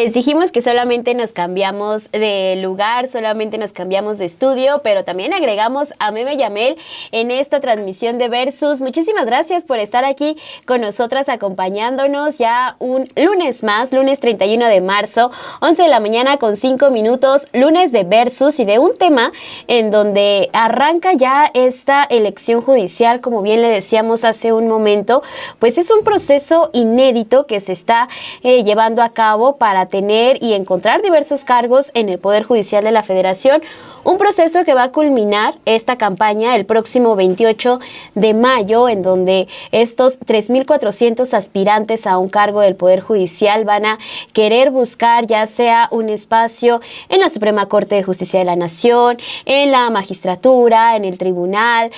Les dijimos que solamente nos cambiamos de lugar, solamente nos cambiamos de estudio, pero también agregamos a Meme Yamel en esta transmisión de Versus. Muchísimas gracias por estar aquí con nosotras, acompañándonos ya un lunes más, lunes 31 de marzo, 11 de la mañana con 5 minutos, lunes de Versus y de un tema en donde arranca ya esta elección judicial, como bien le decíamos hace un momento, pues es un proceso inédito que se está llevando a cabo para tener y encontrar diversos cargos en el Poder Judicial de la Federación, un proceso que va a culminar esta campaña el próximo 28 de mayo, en donde estos 3,400 aspirantes a un cargo del Poder Judicial van a querer buscar ya sea un espacio en la Suprema Corte de Justicia de la Nación, en la magistratura, en el tribunal,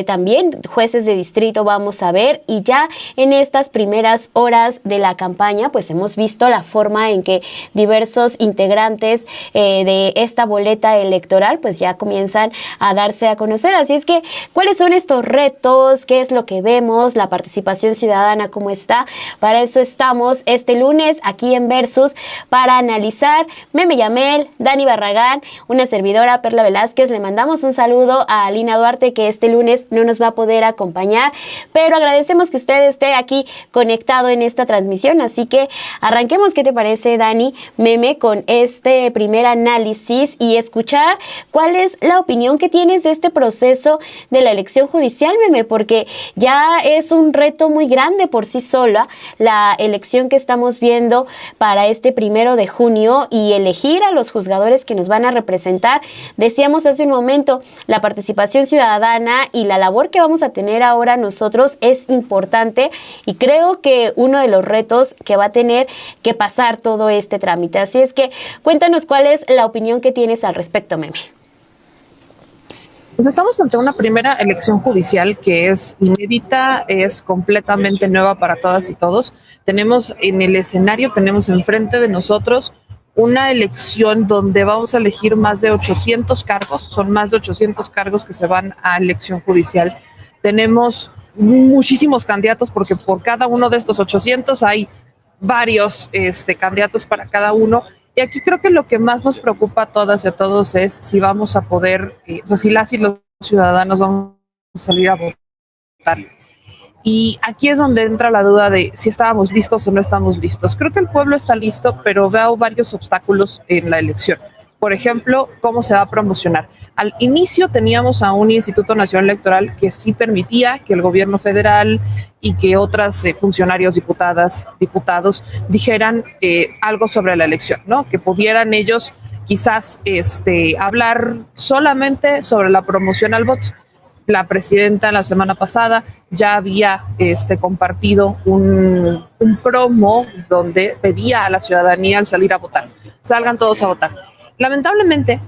también jueces de distrito vamos a ver, y ya en estas primeras horas de la campaña pues hemos visto la forma en que diversos integrantes de esta boleta electoral pues ya comienzan a darse a conocer. Así es que, ¿cuáles son estos retos? ¿Qué es lo que vemos? La participación ciudadana, ¿cómo está? Para eso estamos este lunes aquí en Versus, para analizar. Meme Yamel, Dani Barragán, una servidora, Perla Velázquez. Le mandamos un saludo a Alina Duarte, que este lunes no nos va a poder acompañar, pero agradecemos que usted esté aquí conectado en esta transmisión. Así que arranquemos. ¿Qué te parece, Dani, Meme, con este primer análisis y escuchar cuál es la opinión que tienes de este proceso de la elección judicial, Meme? Porque ya es un reto muy grande por sí sola la elección que estamos viendo para este 1 de junio y elegir a los juzgadores que nos van a representar. Decíamos hace un momento, la participación ciudadana y la labor que vamos a tener ahora nosotros es importante, y creo que uno de los retos que va a tener que pasar todo este trámite. Así es que cuéntanos cuál es la opinión que tienes al respecto, Meme. Pues estamos ante una primera elección judicial que es inédita, es completamente nueva para todas y todos. Tenemos en el escenario, tenemos enfrente de nosotros una elección donde vamos a elegir más de 800 cargos, son más de 800 cargos que se van a elección judicial. Tenemos muchísimos candidatos porque por cada uno de estos 800 hay varios candidatos para cada uno. Y aquí creo que lo que más nos preocupa a todas y a todos es si vamos a poder, o sea, si las y los ciudadanos vamos a salir a votar. Y aquí es donde entra la duda de si estábamos listos o no estamos listos. Creo que el pueblo está listo, pero veo varios obstáculos en la elección. Por ejemplo, ¿cómo se va a promocionar? Al inicio teníamos a un Instituto Nacional Electoral que sí permitía que el gobierno federal y que otras funcionarios, diputados dijeran algo sobre la elección, ¿no? Que pudieran ellos quizás hablar solamente sobre la promoción al voto. La presidenta la semana pasada ya había compartido un promo donde pedía a la ciudadanía al salir a votar. Salgan todos a votar. Lamentablemente,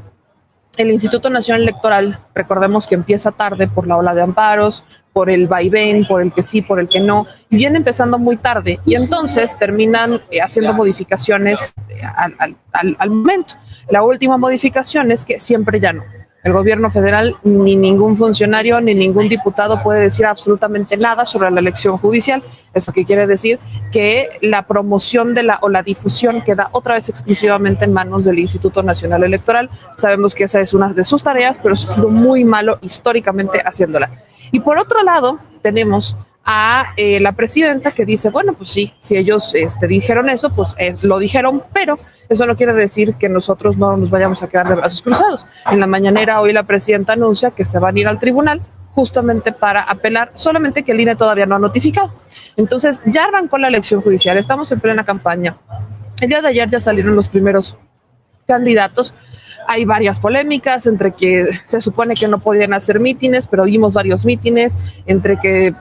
el Instituto Nacional Electoral, recordemos que empieza tarde por la ola de amparos, por el vaivén, por el que sí, por el que no, y viene empezando muy tarde, y entonces terminan haciendo modificaciones al momento. La última modificación es que siempre ya no. El gobierno federal, ni ningún funcionario, ni ningún diputado puede decir absolutamente nada sobre la elección judicial. ¿Eso qué quiere decir? Que la promoción o la difusión queda otra vez exclusivamente en manos del Instituto Nacional Electoral. Sabemos que esa es una de sus tareas, pero eso ha sido muy malo históricamente haciéndola. Y por otro lado, tenemos a la presidenta que dice, bueno, pues sí, si ellos dijeron eso, pues lo dijeron, pero eso no quiere decir que nosotros no nos vayamos a quedar de brazos cruzados. En la mañanera hoy la presidenta anuncia que se van a ir al tribunal justamente para apelar, solamente que el INE todavía no ha notificado. Entonces ya arrancó la elección judicial, estamos en plena campaña. El día de ayer ya salieron los primeros candidatos. Hay varias polémicas entre que se supone que no podían hacer mítines, pero vimos varios mítines, entre que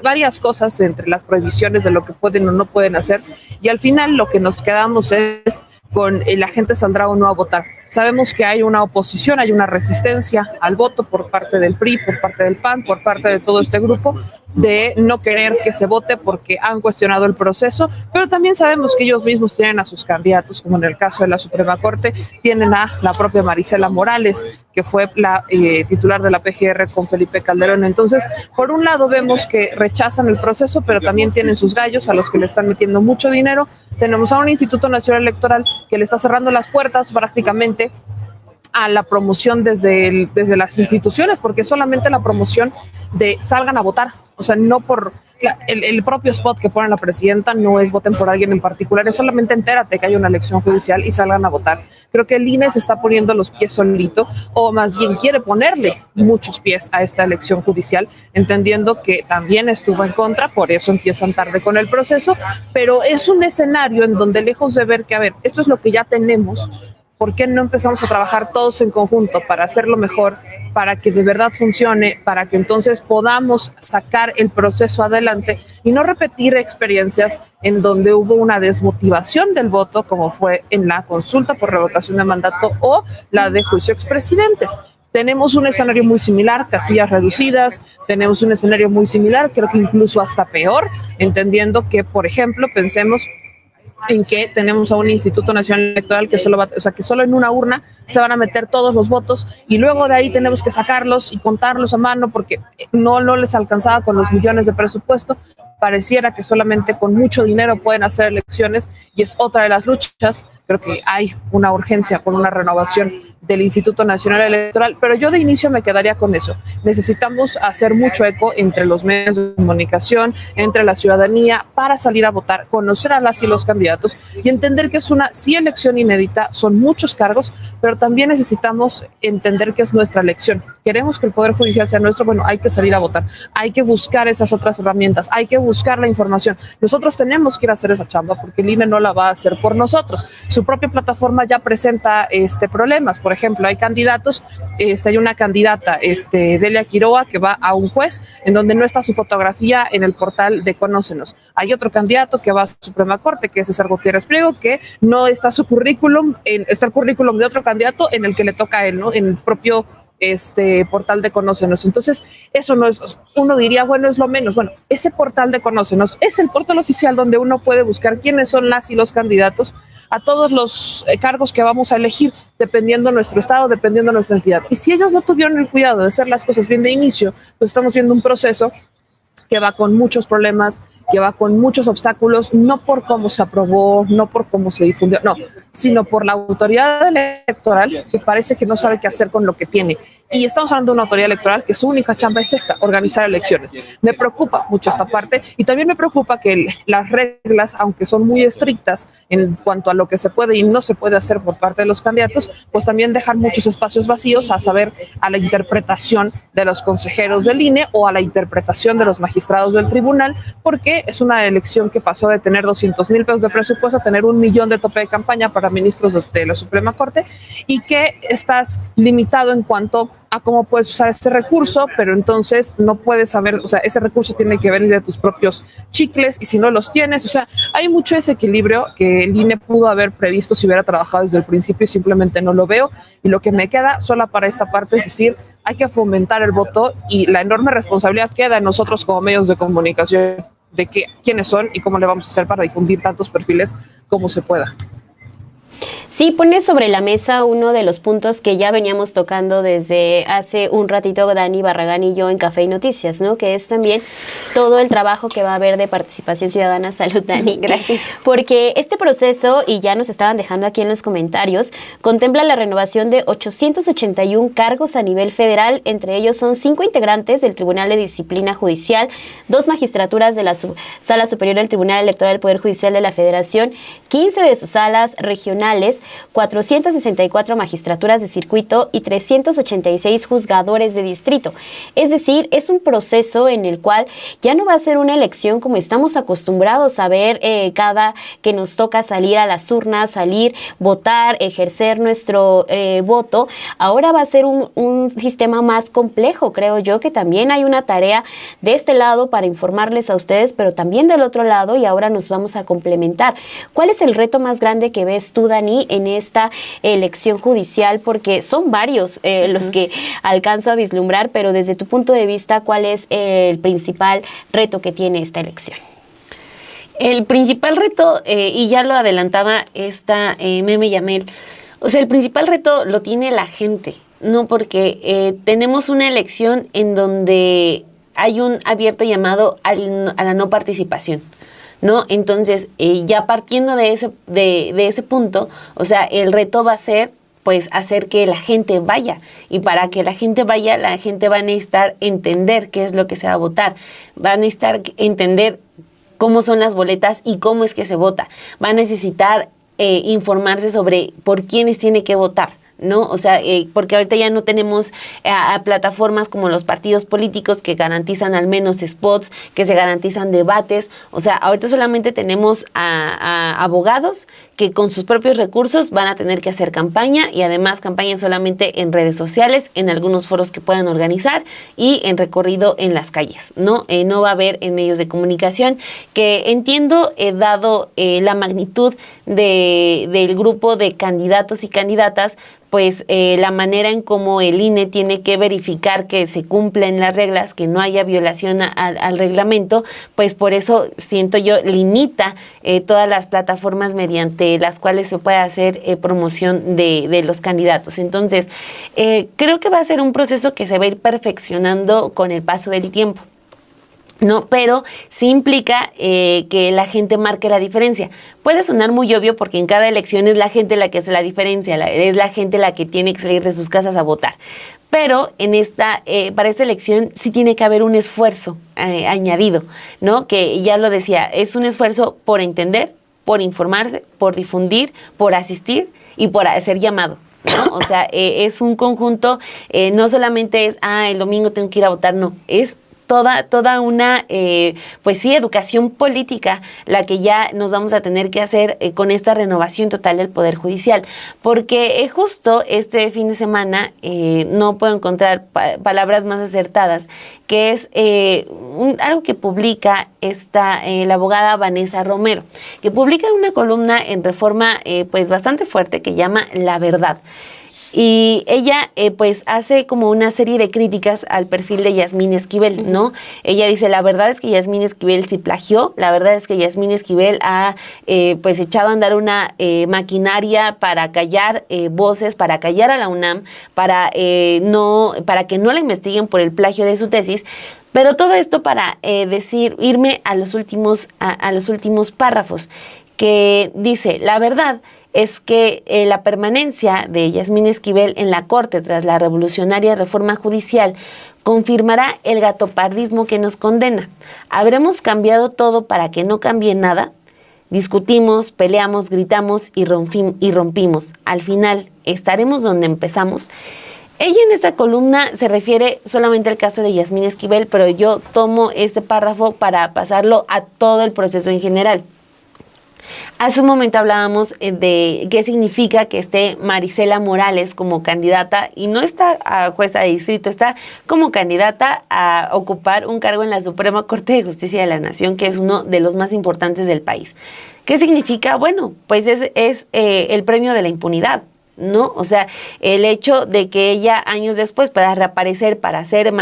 varias cosas, entre las prohibiciones de lo que pueden o no pueden hacer, y al final lo que nos quedamos es con la gente saldrá o no a votar. Sabemos que hay una oposición, hay una resistencia al voto por parte del PRI, por parte del PAN, por parte de todo este grupo, de no querer que se vote porque han cuestionado el proceso, pero también sabemos que ellos mismos tienen a sus candidatos, como en el caso de la Suprema Corte, tienen a la propia Marisela Morales, que fue la titular de la PGR con Felipe Calderón. Entonces, por un lado vemos que rechazan el proceso, pero también tienen sus gallos a los que le están metiendo mucho dinero. Tenemos a un Instituto Nacional Electoral que le está cerrando las puertas prácticamente a la promoción desde las instituciones, porque solamente la promoción de salgan a votar, o sea, no por el propio spot que pone la presidenta no es voten por alguien en particular, es solamente entérate que hay una elección judicial y salgan a votar. Creo que el INE se está poniendo los pies solito, o más bien quiere ponerle muchos pies a esta elección judicial, entendiendo que también estuvo en contra, por eso empiezan tarde con el proceso, pero es un escenario en donde lejos de ver que, a ver, esto es lo que ya tenemos, ¿por qué no empezamos a trabajar todos en conjunto para hacerlo mejor, para que de verdad funcione, para que entonces podamos sacar el proceso adelante y no repetir experiencias en donde hubo una desmotivación del voto, como fue en la consulta por revocación de mandato o la de juicio expresidentes? Tenemos un escenario muy similar, casillas reducidas, tenemos un escenario muy similar, creo que incluso hasta peor, entendiendo que, por ejemplo, pensemos en que tenemos a un Instituto Nacional Electoral que solo que solo en una urna se van a meter todos los votos y luego de ahí tenemos que sacarlos y contarlos a mano porque no les alcanzaba con los millones de presupuesto. Pareciera que solamente con mucho dinero pueden hacer elecciones y es otra de las luchas. Creo que hay una urgencia por una renovación del Instituto Nacional Electoral, pero yo de inicio me quedaría con eso. Necesitamos hacer mucho eco entre los medios de comunicación, entre la ciudadanía, para salir a votar, conocer a las y los candidatos y entender que es una elección inédita, son muchos cargos, pero también necesitamos entender que es nuestra elección. Queremos que el Poder Judicial sea nuestro, bueno, hay que salir a votar, hay que buscar esas otras herramientas, hay que buscar la información. Nosotros tenemos que ir a hacer esa chamba porque el INE no la va a hacer por nosotros. Su propia plataforma ya presenta problemas. Por ejemplo, hay candidatos, hay una candidata, Delia Quiroga, que va a un juez en donde no está su fotografía en el portal de Conócenos. Hay otro candidato que va a Suprema Corte, que es César Gutiérrez Priego, que no está su currículum, está el currículum de otro candidato en el que le toca a él, ¿no? En el propio portal de Conócenos. Entonces, eso no es, uno diría, bueno, es lo menos. Bueno, ese portal de Conócenos es el portal oficial donde uno puede buscar quiénes son las y los candidatos a todos los cargos que vamos a elegir, dependiendo de nuestro estado, dependiendo de nuestra entidad. Y si ellos no tuvieron el cuidado de hacer las cosas bien de inicio, pues estamos viendo un proceso que va con muchos problemas, que va con muchos obstáculos, no por cómo se aprobó, no por cómo se difundió, no, sino por la autoridad electoral que parece que no sabe qué hacer con lo que tiene. Y estamos hablando de una autoridad electoral que su única chamba es esta, organizar elecciones. Me preocupa mucho esta parte y también me preocupa que las reglas, aunque son muy estrictas en cuanto a lo que se puede y no se puede hacer por parte de los candidatos, pues también dejan muchos espacios vacíos a saber a la interpretación de los consejeros del INE o a la interpretación de los magistrados del tribunal, porque es una elección que pasó de tener 200,000 pesos de presupuesto a tener 1 millón de tope de campaña para ministros de la Suprema Corte y que estás limitado en cuanto a cómo puedes usar este recurso, pero entonces no puedes saber, o sea, ese recurso tiene que venir de tus propios chicles y si no los tienes, o sea, hay mucho desequilibrio que el INE pudo haber previsto si hubiera trabajado desde el principio y simplemente no lo veo y lo que me queda sola para esta parte es decir, hay que fomentar el voto y la enorme responsabilidad queda en nosotros como medios de comunicación de quiénes son y cómo le vamos a hacer para difundir tantos perfiles como se pueda. Sí, pone sobre la mesa uno de los puntos que ya veníamos tocando desde hace un ratito Dani Barragán y yo en Café y Noticias, ¿no? Que es también todo el trabajo que va a haber de participación ciudadana. Salud, Dani. Gracias. Porque este proceso, y ya nos estaban dejando aquí en los comentarios, contempla la renovación de 881 cargos a nivel federal. Entre ellos son 5 integrantes del Tribunal de Disciplina Judicial, 2 magistraturas de la Sala Superior del Tribunal Electoral del Poder Judicial de la Federación, 15 de sus salas regionales, 464 magistraturas de circuito y 386 juzgadores de distrito. Es decir, es un proceso en el cual ya no va a ser una elección como estamos acostumbrados a ver cada que nos toca salir a las urnas, salir, votar, ejercer nuestro voto. Ahora va a ser un sistema más complejo, creo yo, que también hay una tarea de este lado para informarles a ustedes, pero también del otro lado, y ahora nos vamos a complementar. ¿Cuál es el reto más grande que ves tú, Dani, en esta elección judicial? Porque son varios los que alcanzo a vislumbrar, pero desde tu punto de vista, ¿cuál es el principal reto que tiene esta elección? El principal reto, y ya lo adelantaba esta Meme Yamel, o sea, el principal reto lo tiene la gente, ¿no? Porque tenemos una elección en donde hay un abierto llamado a la no participación, ¿no? Entonces, ya partiendo de ese punto, o sea, el reto va a ser, pues, hacer que la gente vaya. Y para que la gente vaya, la gente va a necesitar entender qué es lo que se va a votar. Va a necesitar entender cómo son las boletas y cómo es que se vota. Va a necesitar informarse sobre por quiénes tiene que votar, ¿no? O sea, porque ahorita ya no tenemos a plataformas como los partidos políticos que garantizan al menos spots, que se garantizan debates. O sea, ahorita solamente tenemos a abogados que con sus propios recursos van a tener que hacer campaña, y además campaña solamente en redes sociales, en algunos foros que puedan organizar y en recorrido en las calles, ¿no? No va a haber en medios de comunicación, que entiendo, dado la magnitud del grupo de candidatos y candidatas, pues la manera en cómo el INE tiene que verificar que se cumplen las reglas, que no haya violación al reglamento, pues por eso siento yo limita todas las plataformas mediante las cuales se puede hacer promoción de los candidatos. Entonces, creo que va a ser un proceso que se va a ir perfeccionando con el paso del tiempo, ¿no? Pero sí implica que la gente marque la diferencia. Puede sonar muy obvio porque en cada elección es la gente la que hace la diferencia, es la gente la que tiene que salir de sus casas a votar. Pero para esta elección sí tiene que haber un esfuerzo añadido, ¿no? Que ya lo decía, es un esfuerzo por entender, por informarse, por difundir, por asistir y por hacer llamado, ¿no? O sea, es un conjunto, no solamente es, el domingo tengo que ir a votar, no, es toda una, pues sí, educación política la que ya nos vamos a tener que hacer con esta renovación total del Poder Judicial. Porque justo este fin de semana, no puedo encontrar palabras más acertadas, que es algo que publica la abogada Vanessa Romero, que publica una columna en Reforma pues bastante fuerte que llama La Verdad. Y ella pues hace como una serie de críticas al perfil de Yasmín Esquivel, ¿no? Ella dice, la verdad es que Yasmín Esquivel sí plagió, la verdad es que Yasmín Esquivel ha pues echado a andar una maquinaria para callar voces, para callar a la UNAM, para que no la investiguen por el plagio de su tesis. Pero todo esto para irme a los últimos párrafos, que dice, la verdad es que la permanencia de Yasmín Esquivel en la Corte tras la revolucionaria reforma judicial confirmará el gatopardismo que nos condena. ¿Habremos cambiado todo para que no cambie nada? Discutimos, peleamos, gritamos y rompimos. Al final, ¿estaremos donde empezamos? Ella en esta columna se refiere solamente al caso de Yasmín Esquivel, pero yo tomo este párrafo para pasarlo a todo el proceso en general. Hace un momento hablábamos de qué significa que esté Marisela Morales como candidata, y no está a jueza de distrito, está como candidata a ocupar un cargo en la Suprema Corte de Justicia de la Nación, que es uno de los más importantes del país. ¿Qué significa? Bueno, pues es el premio de la impunidad, ¿no? O sea, el hecho de que ella años después pueda reaparecer para ser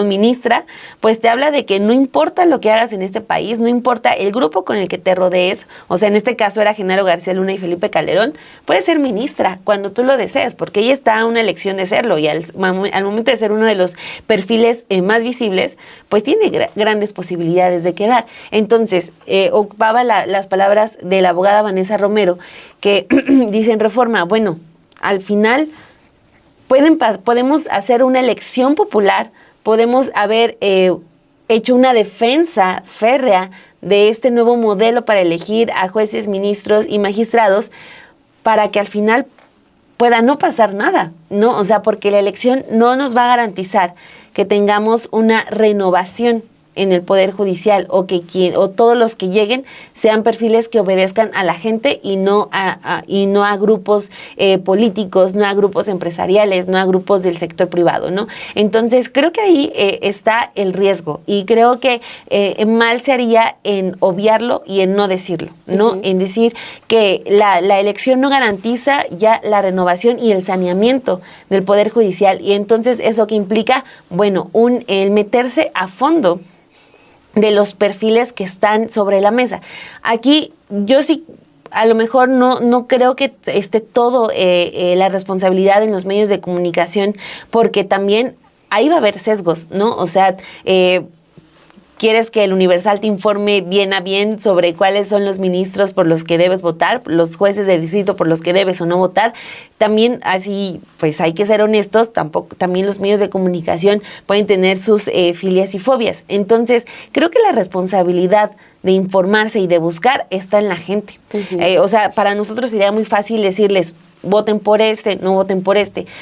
ministra, pues te habla de que no importa lo que hagas en este país, no importa el grupo con el que te rodees, o sea, en este caso era Genaro García Luna y Felipe Calderón, puedes ser ministra cuando tú lo desees, porque ella está a una elección de serlo, y al momento de ser uno de los perfiles más visibles, pues tiene grandes posibilidades de quedar. Entonces, ocupaba las palabras de la abogada Vanessa Romero, que dice en Reforma, bueno, al final podemos hacer una elección popular, podemos haber hecho una defensa férrea de este nuevo modelo para elegir a jueces, ministros y magistrados, para que al final pueda no pasar nada, ¿no? O sea, porque la elección no nos va a garantizar que tengamos una renovación en el Poder Judicial o o todos los que lleguen sean perfiles que obedezcan a la gente y no a grupos políticos, no a grupos empresariales, no a grupos del sector privado, ¿no? Entonces, creo que ahí está el riesgo y creo que mal se haría en obviarlo y en no decirlo, ¿no? Uh-huh. En decir que la elección no garantiza ya la renovación y el saneamiento del Poder Judicial y entonces eso que implica, bueno, el meterse a fondo de los perfiles que están sobre la mesa. Aquí yo sí a lo mejor no creo que esté todo la responsabilidad en los medios de comunicación, porque también ahí va a haber sesgos, ¿no? O sea, quieres que el Universal te informe bien a bien sobre cuáles son los ministros por los que debes votar, los jueces de distrito por los que debes o no votar. También así, pues hay que ser honestos, también los medios de comunicación pueden tener sus filias y fobias. Entonces, creo que la responsabilidad de informarse y de buscar está en la gente. Uh-huh. O sea, para nosotros sería muy fácil decirles, voten por no voten por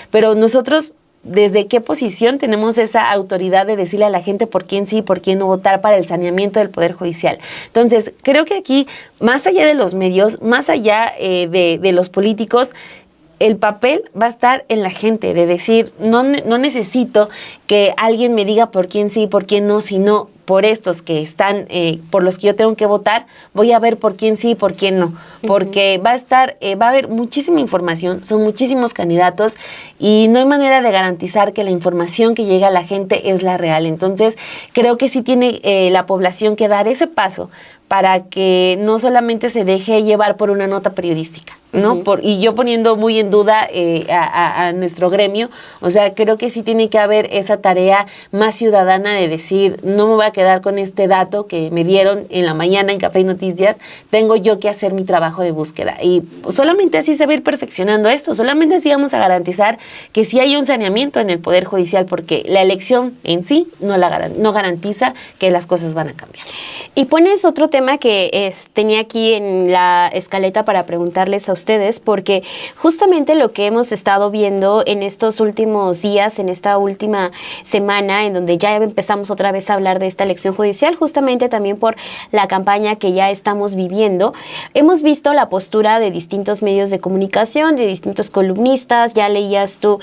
pero nosotros, ¿desde qué posición tenemos esa autoridad de decirle a la gente por quién sí, por quién no votar para el saneamiento del Poder Judicial? Entonces, creo que aquí, más allá de los medios, más allá de los políticos, el papel va a estar en la gente, de decir, no necesito que alguien me diga por quién sí, por quién no, sino por estos que están, por los que yo tengo que votar, voy a ver por quién sí y por quién no, porque va a haber muchísima información, son muchísimos candidatos y no hay manera de garantizar que la información que llega a la gente es la real. Entonces, creo que sí tiene la población que dar ese paso para que no solamente se deje llevar por una nota periodística, ¿no? Y yo poniendo muy en duda a nuestro gremio, o sea, creo que sí tiene que haber esa tarea más ciudadana de decir, no me voy a quedar con este dato que me dieron en la mañana en Café y Noticias, tengo yo que hacer mi trabajo de búsqueda. Y solamente así se va a ir perfeccionando esto, solamente así vamos a garantizar que sí hay un saneamiento en el Poder Judicial, porque la elección en sí no garantiza que las cosas van a cambiar. Y pones otro tema que tenía aquí en la escaleta para preguntarles a ustedes, porque justamente lo que hemos estado viendo en estos últimos días, en esta última semana, en donde ya empezamos otra vez a hablar de esta elección judicial, justamente también por la campaña que ya estamos viviendo, hemos visto la postura de distintos medios de comunicación, de distintos columnistas. Ya leías tú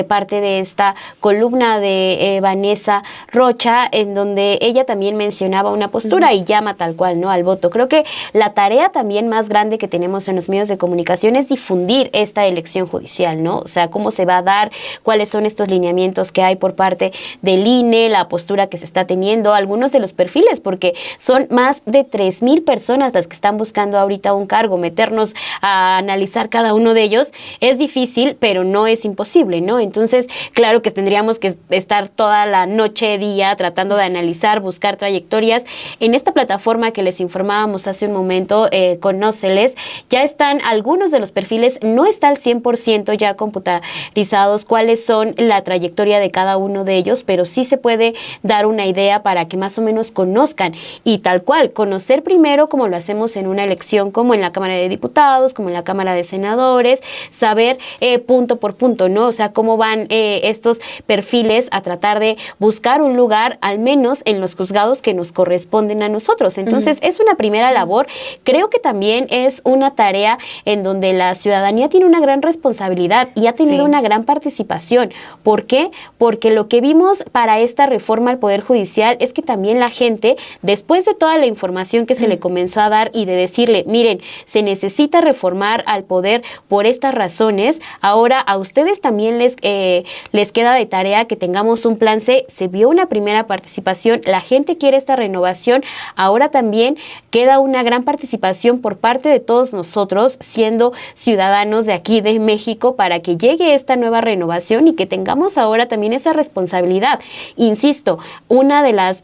parte de esta columna de Vanessa Rocha, en donde ella también mencionaba una postura y llama tal cual, ¿no?, al voto. Creo que la tarea también más grande que tenemos en los medios de comunicación es difundir esta elección judicial, ¿no? O sea, cómo se va a dar, cuáles son estos lineamientos que hay por parte del INE, la postura que se está teniendo, algunos de los perfiles, porque son más de 3,000 personas las que están buscando ahorita un cargo. Meternos a analizar cada uno de ellos es difícil, pero no es imposible, ¿no? Entonces, claro que tendríamos que estar toda la noche, día, tratando de analizar, buscar trayectorias. En esta plataforma que les informábamos hace un momento, Conóceles, ya están algunos de los perfiles, no está al 100% ya computarizados cuáles son la trayectoria de cada uno de ellos, pero sí se puede dar una idea para que más o menos conozcan, y tal cual, conocer primero, como lo hacemos en una elección, como en la Cámara de Diputados, como en la Cámara de Senadores, saber punto por punto, ¿no? O sea, cómo van estos perfiles a tratar de buscar un lugar, al menos en los juzgados que nos corresponden a nosotros. Entonces, es una primera labor. Creo que también es una tarea en donde la ciudadanía tiene una gran responsabilidad y ha tenido una gran participación. ¿Por qué? Porque lo que vimos para esta reforma al Poder Judicial es que también la gente, después de toda la información que se le comenzó a dar y de decirle, miren, se necesita reformar al poder por estas razones, ahora a ustedes también les queda de tarea que tengamos un plan C. Se vio una primera participación, la gente quiere esta renovación, ahora también queda una gran participación por parte de todos nosotros, siendo ciudadanos de aquí de México, para que llegue esta nueva renovación y que tengamos ahora también esa responsabilidad. Insisto, una de las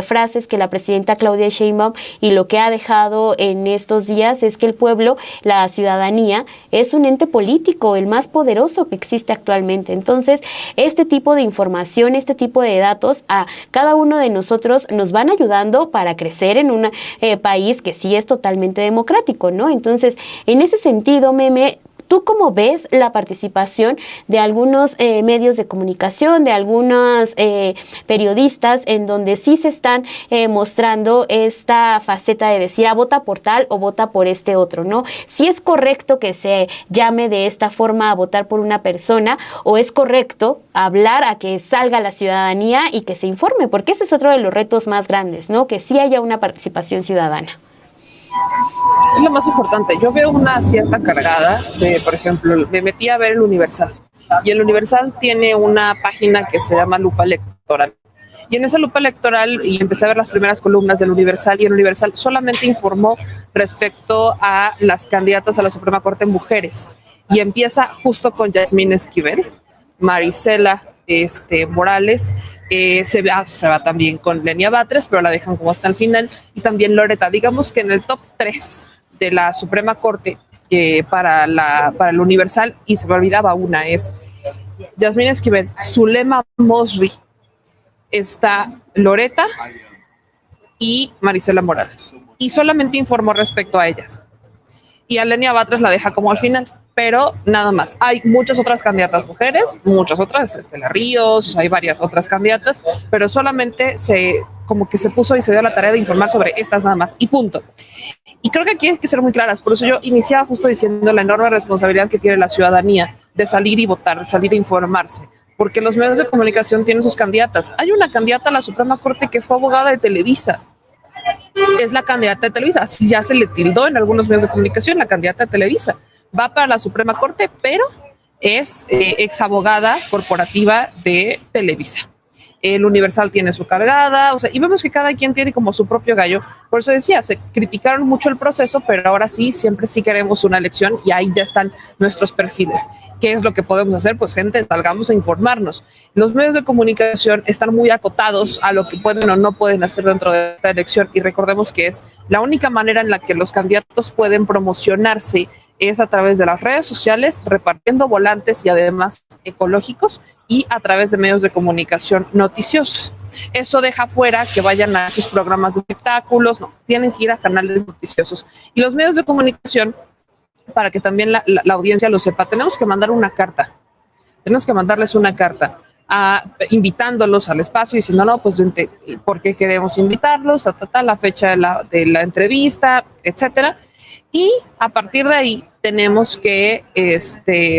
frases que la presidenta Claudia Sheinbaum y lo que ha dejado en estos días es que el pueblo, la ciudadanía, es un ente político, el más poderoso que existe actualmente. Entonces, este tipo de información, este tipo de datos a cada uno de nosotros nos van ayudando para crecer en un país que sí es totalmente democrático, ¿no? Entonces, en ese sentido, Meme, ¿Tú cómo ves la participación de algunos medios de comunicación, de algunos periodistas, en donde sí se están mostrando esta faceta de decir, vota por tal o vota por este otro, ¿no? Si es correcto que se llame de esta forma a votar por una persona, o es correcto hablar a que salga la ciudadanía y que se informe, porque ese es otro de los retos más grandes, ¿no? Que sí haya una participación ciudadana. Es lo más importante. Yo veo una cierta cargada de, por ejemplo, me metí a ver el Universal, y el Universal tiene una página que se llama Lupa Electoral. Y en esa lupa electoral, y empecé a ver las primeras columnas del Universal, y el Universal solamente informó respecto a las candidatas a la Suprema Corte mujeres. Y empieza justo con Yasmín Esquivel, Marisela Morales, se va también con Lenia Batres, pero la dejan como hasta el final, y también Loretta. Digamos que en el top 3 de la Suprema Corte para el Universal, y se me olvidaba una, es Yasmín Esquivel, Zulema Mosri, está Loretta y Marisela Morales, y solamente informó respecto a ellas, y a Lenia Batres la deja como al final, pero nada más. Hay muchas otras candidatas mujeres, muchas otras, Estela Ríos, o sea, hay varias otras candidatas, pero solamente como que se puso y se dio la tarea de informar sobre estas nada más, y punto. Y creo que aquí hay que ser muy claras. Por eso yo iniciaba justo diciendo la enorme responsabilidad que tiene la ciudadanía de salir y votar, de salir a informarse, porque los medios de comunicación tienen sus candidatas. Hay una candidata a la Suprema Corte que fue abogada de Televisa. Es la candidata de Televisa. Así ya se le tildó en algunos medios de comunicación, la candidata de Televisa. Va para la Suprema Corte, pero es ex abogada corporativa de Televisa. El Universal tiene su cargada, o sea, y vemos que cada quien tiene como su propio gallo. Por eso decía, se criticaron mucho el proceso, pero ahora sí, siempre sí queremos una elección, y ahí ya están nuestros perfiles. ¿Qué es lo que podemos hacer? Pues gente, salgamos a informarnos. Los medios de comunicación están muy acotados a lo que pueden o no pueden hacer dentro de esta elección, y recordemos que es la única manera en la que los candidatos pueden promocionarse es a través de las redes sociales, repartiendo volantes y además ecológicos, y a través de medios de comunicación noticiosos. Eso deja fuera que vayan a esos programas de espectáculos, no, tienen que ir a canales noticiosos. Y los medios de comunicación, para que también la audiencia lo sepa, tenemos que mandar una carta, tenemos que mandarles una carta invitándolos al espacio y diciendo, no, pues vente, ¿por qué queremos invitarlos? La fecha de la entrevista, etcétera. Y a partir de ahí tenemos que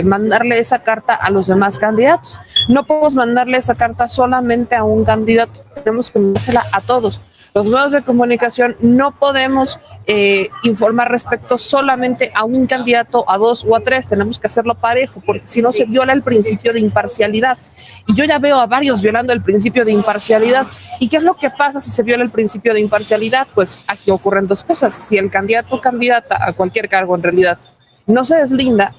mandarle esa carta a los demás candidatos. No podemos mandarle esa carta solamente a un candidato, tenemos que mandársela a todos. Los medios de comunicación no podemos informar respecto solamente a un candidato, a dos o a tres, tenemos que hacerlo parejo, porque si no se viola el principio de imparcialidad. Y yo ya veo a varios violando el principio de imparcialidad. ¿Y qué es lo que pasa si se viola el principio de imparcialidad? Pues aquí ocurren dos cosas. Si el candidato o candidata a cualquier cargo en realidad no se deslinda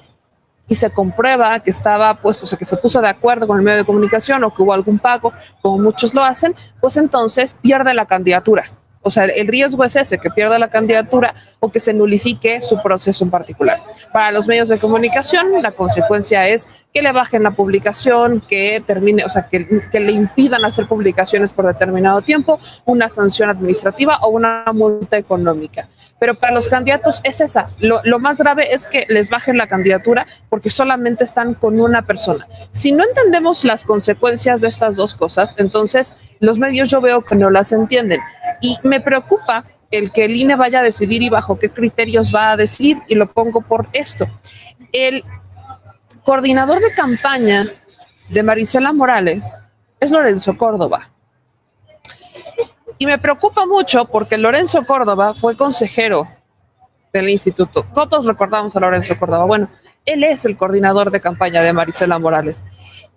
y se comprueba que estaba, pues, o sea, que se puso de acuerdo con el medio de comunicación o que hubo algún pago, como muchos lo hacen, pues entonces pierde la candidatura. O sea, el riesgo es ese, que pierda la candidatura o que se nulifique su proceso en particular. Para los medios de comunicación, la consecuencia es que le bajen la publicación, que termine, o sea, que le impidan hacer publicaciones por determinado tiempo, una sanción administrativa o una multa económica. Pero para los candidatos es esa. Lo más grave es que les bajen la candidatura porque solamente están con una persona. Si no entendemos las consecuencias de estas dos cosas, entonces los medios yo veo que no las entienden. Y me preocupa el que el INE vaya a decidir y bajo qué criterios va a decidir, y lo pongo por esto. El coordinador de campaña de Marisela Morales es Lorenzo Córdoba. Y me preocupa mucho porque Lorenzo Córdoba fue consejero del instituto. Todos recordamos a Lorenzo Córdoba. Bueno, él es el coordinador de campaña de Marisela Morales.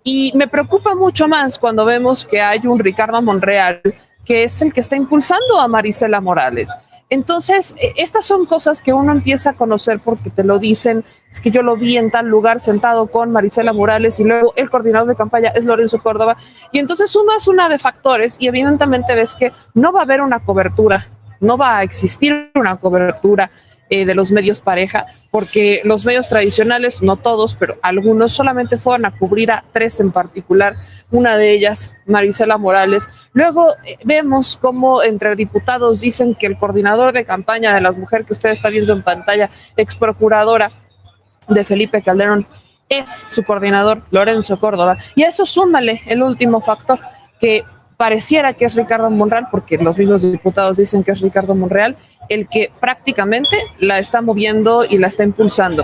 Y me preocupa mucho más cuando vemos que hay un Ricardo Monreal que es el que está impulsando a Marisela Morales. Entonces, estas son cosas que uno empieza a conocer porque te lo dicen. Es que yo lo vi en tal lugar sentado con Marisela Morales y luego el coordinador de campaña es Lorenzo Córdoba. Y entonces sumas una de factores y evidentemente ves que no va a haber una cobertura, no va a existir una cobertura de los medios pareja, porque los medios tradicionales, no todos, pero algunos solamente fueron a cubrir a tres en particular, una de ellas Marisela Morales. Luego vemos cómo entre diputados dicen que el coordinador de campaña de la mujer que usted está viendo en pantalla, ex procuradora, de Felipe Calderón es su coordinador, Lorenzo Córdoba. Y a eso súmale el último factor, que pareciera que es Ricardo Monreal, porque los mismos diputados dicen que es Ricardo Monreal, el que prácticamente la está moviendo y la está impulsando.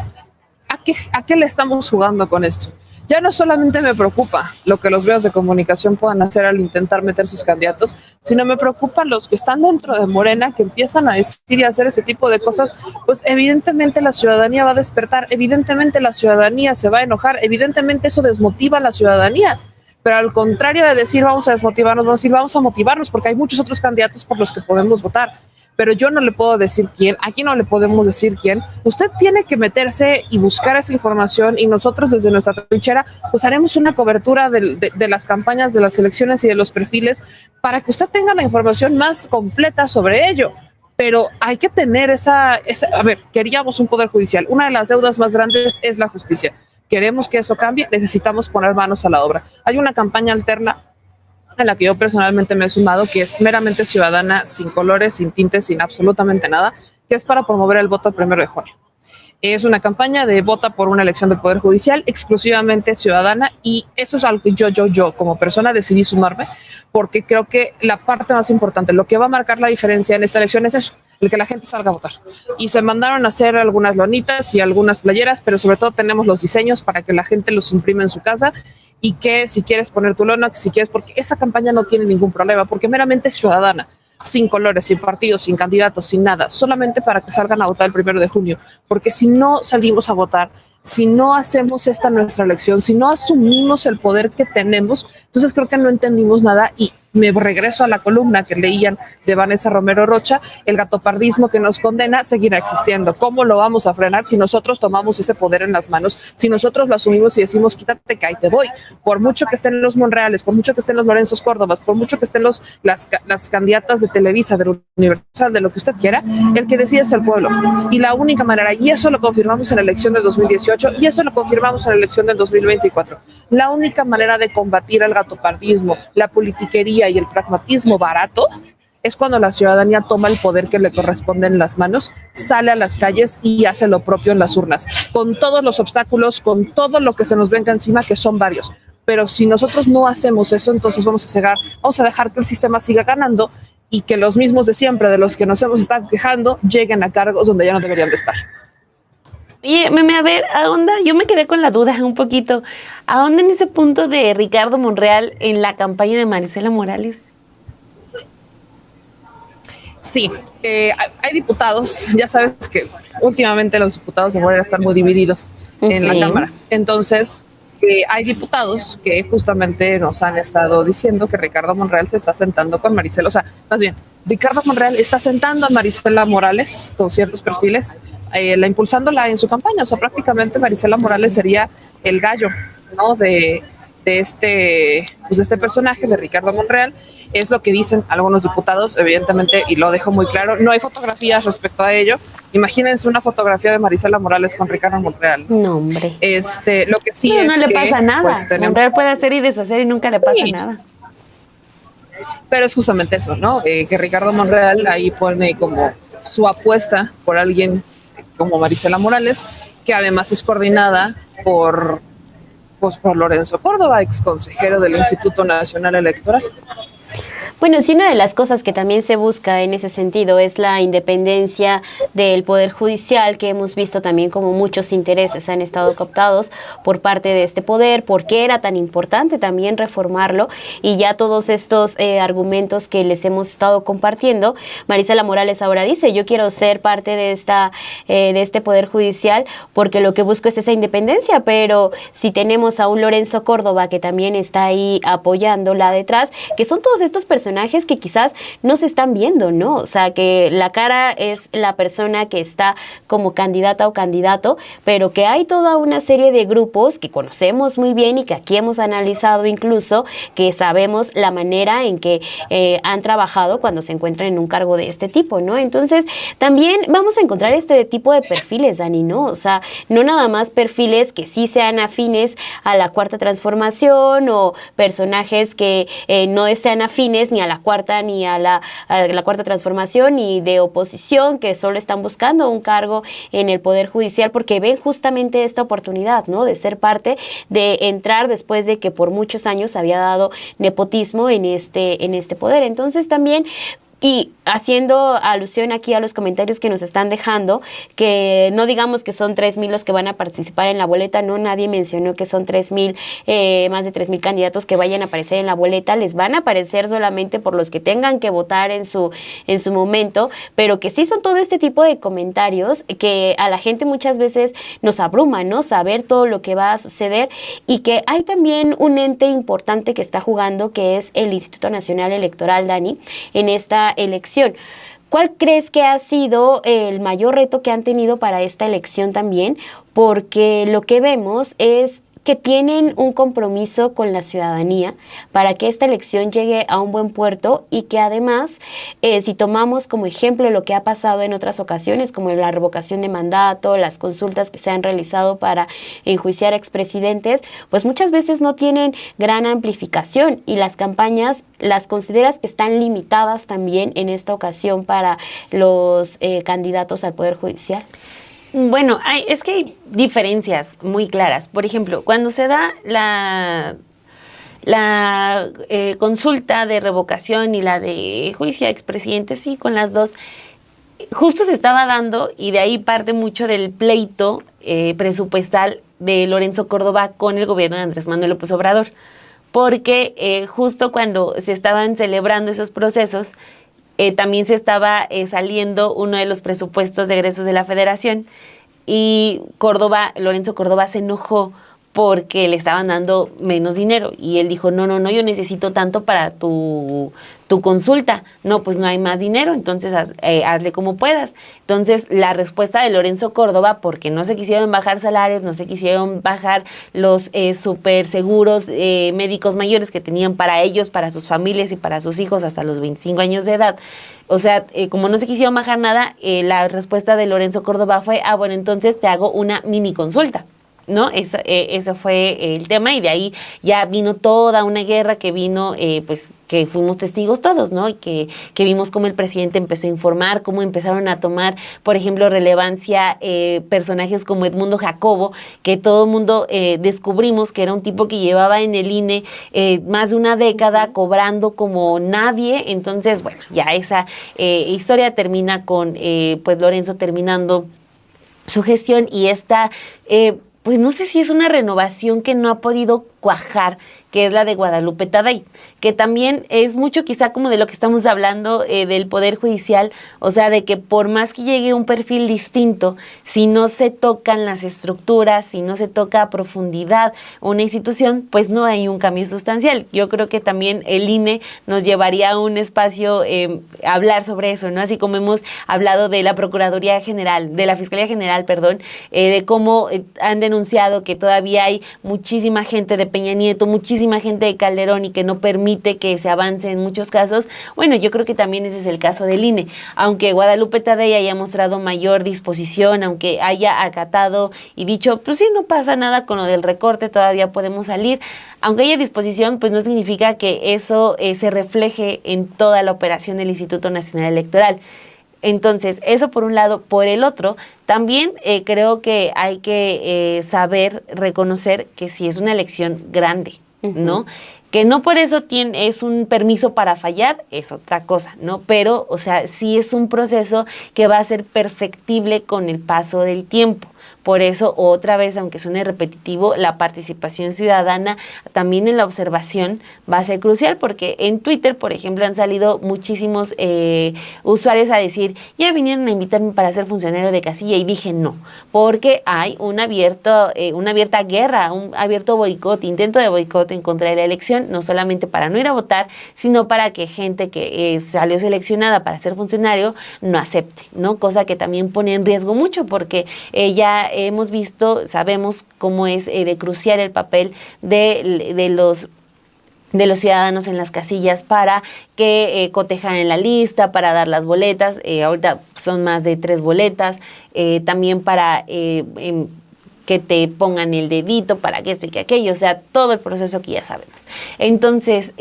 ¿A qué le estamos jugando con esto? Ya no solamente me preocupa lo que los medios de comunicación puedan hacer al intentar meter sus candidatos, sino me preocupan los que están dentro de Morena, que empiezan a decir y a hacer este tipo de cosas. Pues evidentemente la ciudadanía va a despertar, evidentemente la ciudadanía se va a enojar, evidentemente eso desmotiva a la ciudadanía. Pero al contrario de decir vamos a desmotivarnos, vamos a decir vamos a motivarnos, porque hay muchos otros candidatos por los que podemos votar. Pero yo no le puedo decir quién, aquí no le podemos decir quién. Usted tiene que meterse y buscar esa información, y nosotros desde nuestra trinchera pues haremos una cobertura de las campañas, de las elecciones y de los perfiles para que usted tenga la información más completa sobre ello. Pero hay que tener a ver, queríamos un poder judicial. Una de las deudas más grandes es la justicia. Queremos que eso cambie, necesitamos poner manos a la obra. Hay una campaña alterna a la que yo personalmente me he sumado, que es meramente ciudadana, sin colores, sin tintes, sin absolutamente nada, que es para promover el voto el 1 de junio. Es una campaña de vota por una elección del Poder Judicial exclusivamente ciudadana, y eso es algo que yo como persona decidí sumarme, porque creo que la parte más importante, lo que va a marcar la diferencia en esta elección es eso, el que la gente salga a votar. Y se mandaron a hacer algunas lonitas y algunas playeras, pero sobre todo tenemos los diseños para que la gente los imprime en su casa, y que si quieres poner tu lona, si quieres, porque esa campaña no tiene ningún problema, porque meramente es ciudadana, sin colores, sin partidos, sin candidatos, sin nada, solamente para que salgan a votar el 1 de junio, porque si no salimos a votar, si no hacemos esta nuestra elección, si no asumimos el poder que tenemos, entonces creo que no entendimos nada. Y me regreso a la columna que leían de Vanessa Romero Rocha: el gatopardismo que nos condena seguirá existiendo. ¿Cómo lo vamos a frenar si nosotros tomamos ese poder en las manos? Si nosotros lo asumimos y decimos quítate que ahí te voy. Por mucho que estén los Monreales, por mucho que estén los Lorenzos Córdobas, por mucho que estén las candidatas de Televisa, de Universal, de lo que usted quiera, el que decide es el pueblo. Y la única manera, y eso lo confirmamos en la elección del 2018 y eso lo confirmamos en la elección del 2024, la única manera de combatir el gatopardismo, la politiquería y el pragmatismo barato es cuando la ciudadanía toma el poder que le corresponde en las manos, sale a las calles y hace lo propio en las urnas, con todos los obstáculos, con todo lo que se nos venga encima, que son varios. Pero si nosotros no hacemos eso, entonces vamos a dejar que el sistema siga ganando y que los mismos de siempre, de los que nos hemos estado quejando, lleguen a cargos donde ya no deberían de estar. Oye, Meme, a ver, ¿a dónde? Yo me quedé con la duda un poquito. ¿A dónde en ese punto de Ricardo Monreal en la campaña de Marisela Morales? Sí, hay diputados, ya sabes que últimamente los diputados de Morena están muy divididos en la Cámara. Entonces, hay diputados que justamente nos han estado diciendo que Ricardo Monreal se está sentando con Marisela, o sea, más bien, Ricardo Monreal está sentando a Marisela Morales con ciertos perfiles, impulsándola en su campaña. O sea, prácticamente Marisela Morales sería el gallo, ¿no? de este personaje de Ricardo Monreal. Es lo que dicen algunos diputados, evidentemente, y lo dejo muy claro. No hay fotografías respecto a ello. Imagínense una fotografía de Marisela Morales con Ricardo Monreal. No, hombre. Lo que sí pero es no le pasa nada. Pues, Monreal puede hacer y deshacer y nunca le pasa nada. Pero es justamente eso, ¿no? Que Ricardo Monreal ahí pone como su apuesta por alguien como Marisela Morales, que además es coordinada por Lorenzo Córdoba, ex consejero del Instituto Nacional Electoral. Bueno, sí, una de las cosas que también se busca en ese sentido es la independencia del Poder Judicial, que hemos visto también como muchos intereses han estado cooptados por parte de este poder, porque era tan importante también reformarlo, y ya todos estos argumentos que les hemos estado compartiendo, Marisela Morales ahora dice, yo quiero ser parte de este Poder Judicial porque lo que busco es esa independencia, pero si tenemos a un Lorenzo Córdoba que también está ahí apoyándola detrás, que son todos estos personajes que quizás no se están viendo, ¿no? O sea, que la cara es la persona que está como candidata o candidato, pero que hay toda una serie de grupos que conocemos muy bien y que aquí hemos analizado incluso, que sabemos la manera en que han trabajado cuando se encuentran en un cargo de este tipo, ¿no? Entonces, también vamos a encontrar este tipo de perfiles, Dani, ¿no? O sea, no nada más perfiles que sí sean afines a la Cuarta Transformación o personajes que no sean afines ni ni a la cuarta, ni a la cuarta transformación, ni de oposición, que solo están buscando un cargo en el Poder Judicial porque ven justamente esta oportunidad, ¿no? De ser parte, de entrar después de que por muchos años había dado nepotismo en este poder. Entonces también, y haciendo alusión aquí a los comentarios que nos están dejando, que no digamos que son 3,000 los que van a participar en la boleta, no, nadie mencionó que son 3,000, más de 3,000 candidatos que vayan a aparecer en la boleta, les van a aparecer solamente por los que tengan que votar en su momento, pero que sí son todo este tipo de comentarios que a la gente muchas veces nos abruma, ¿no? Saber todo lo que va a suceder, y que hay también un ente importante que está jugando, que es el Instituto Nacional Electoral, Dani, en esta elección. ¿Cuál crees que ha sido el mayor reto que han tenido para esta elección también? Porque lo que vemos es que tienen un compromiso con la ciudadanía para que esta elección llegue a un buen puerto, y que además, si tomamos como ejemplo lo que ha pasado en otras ocasiones, como la revocación de mandato, las consultas que se han realizado para enjuiciar a expresidentes, pues muchas veces no tienen gran amplificación, y las campañas las consideras que están limitadas también en esta ocasión para los candidatos al Poder Judicial. Bueno, es que hay diferencias muy claras. Por ejemplo, cuando se da la consulta de revocación y la de juicio a expresidentes, sí, con las dos, justo se estaba dando, y de ahí parte mucho del pleito presupuestal de Lorenzo Córdoba con el gobierno de Andrés Manuel López Obrador, porque justo cuando se estaban celebrando esos procesos, también se estaba saliendo uno de los presupuestos de egresos de la Federación, y Lorenzo Córdoba se enojó porque le estaban dando menos dinero, y él dijo, no, yo necesito tanto para tu consulta. No, pues no hay más dinero, entonces hazle como puedas. Entonces la respuesta de Lorenzo Córdoba, porque no se quisieron bajar salarios, no se quisieron bajar los super seguros médicos mayores que tenían para ellos, para sus familias y para sus hijos hasta los 25 años de edad. O sea, como no se quisieron bajar nada, la respuesta de Lorenzo Córdoba fue, bueno, entonces te hago una mini consulta, ¿no? Eso fue el tema, y de ahí ya vino toda una guerra que vino, pues, que fuimos testigos todos, ¿no? Y que vimos cómo el presidente empezó a informar, cómo empezaron a tomar, por ejemplo, relevancia personajes como Edmundo Jacobo, que todo el mundo descubrimos que era un tipo que llevaba en el INE más de una década cobrando como nadie. Entonces, bueno, ya esa historia termina con, pues, Lorenzo terminando su gestión, y esta pues no sé si es una renovación que no ha podido cuajar, que es la de Guadalupe Taddei, que también es mucho quizá como de lo que estamos hablando del Poder Judicial, o sea, de que por más que llegue un perfil distinto, si no se tocan las estructuras, si no se toca a profundidad una institución, pues no hay un cambio sustancial. Yo creo que también el INE nos llevaría a un espacio a hablar sobre eso, ¿no? Así como hemos hablado de la Procuraduría General, de la Fiscalía General, perdón, de cómo han denunciado que todavía hay muchísima gente de Peña Nieto, muchísima gente de Calderón, y que no permite que se avance en muchos casos. Bueno, yo creo que también ese es el caso del INE, aunque Guadalupe Taddei haya mostrado mayor disposición, aunque haya acatado y dicho, pues sí, no pasa nada con lo del recorte, todavía podemos salir, aunque haya disposición, pues no significa que eso se refleje en toda la operación del Instituto Nacional Electoral. Entonces, eso por un lado. Por el otro, también creo que hay que saber reconocer que sí es una elección grande, ¿no? Que no por eso es un permiso para fallar, es otra cosa, ¿no? Pero, o sea, sí es un proceso que va a ser perfectible con el paso del tiempo. Por eso, otra vez, aunque suene repetitivo, la participación ciudadana también en la observación va a ser crucial, porque en Twitter, por ejemplo, han salido muchísimos usuarios a decir, ya vinieron a invitarme para ser funcionario de casilla, y dije no, porque hay una abierta guerra, un abierto boicot, intento de boicot en contra de la elección, no solamente para no ir a votar, sino para que gente que salió seleccionada para ser funcionario no acepte, ¿no? Cosa que también pone en riesgo mucho, porque ya hemos visto, sabemos cómo es de crucial el papel de los ciudadanos en las casillas para que cotejan en la lista, para dar las boletas. Ahorita son más de 3 boletas, también para que te pongan el dedito, para que esto y que aquello, o sea, todo el proceso que ya sabemos. Entonces,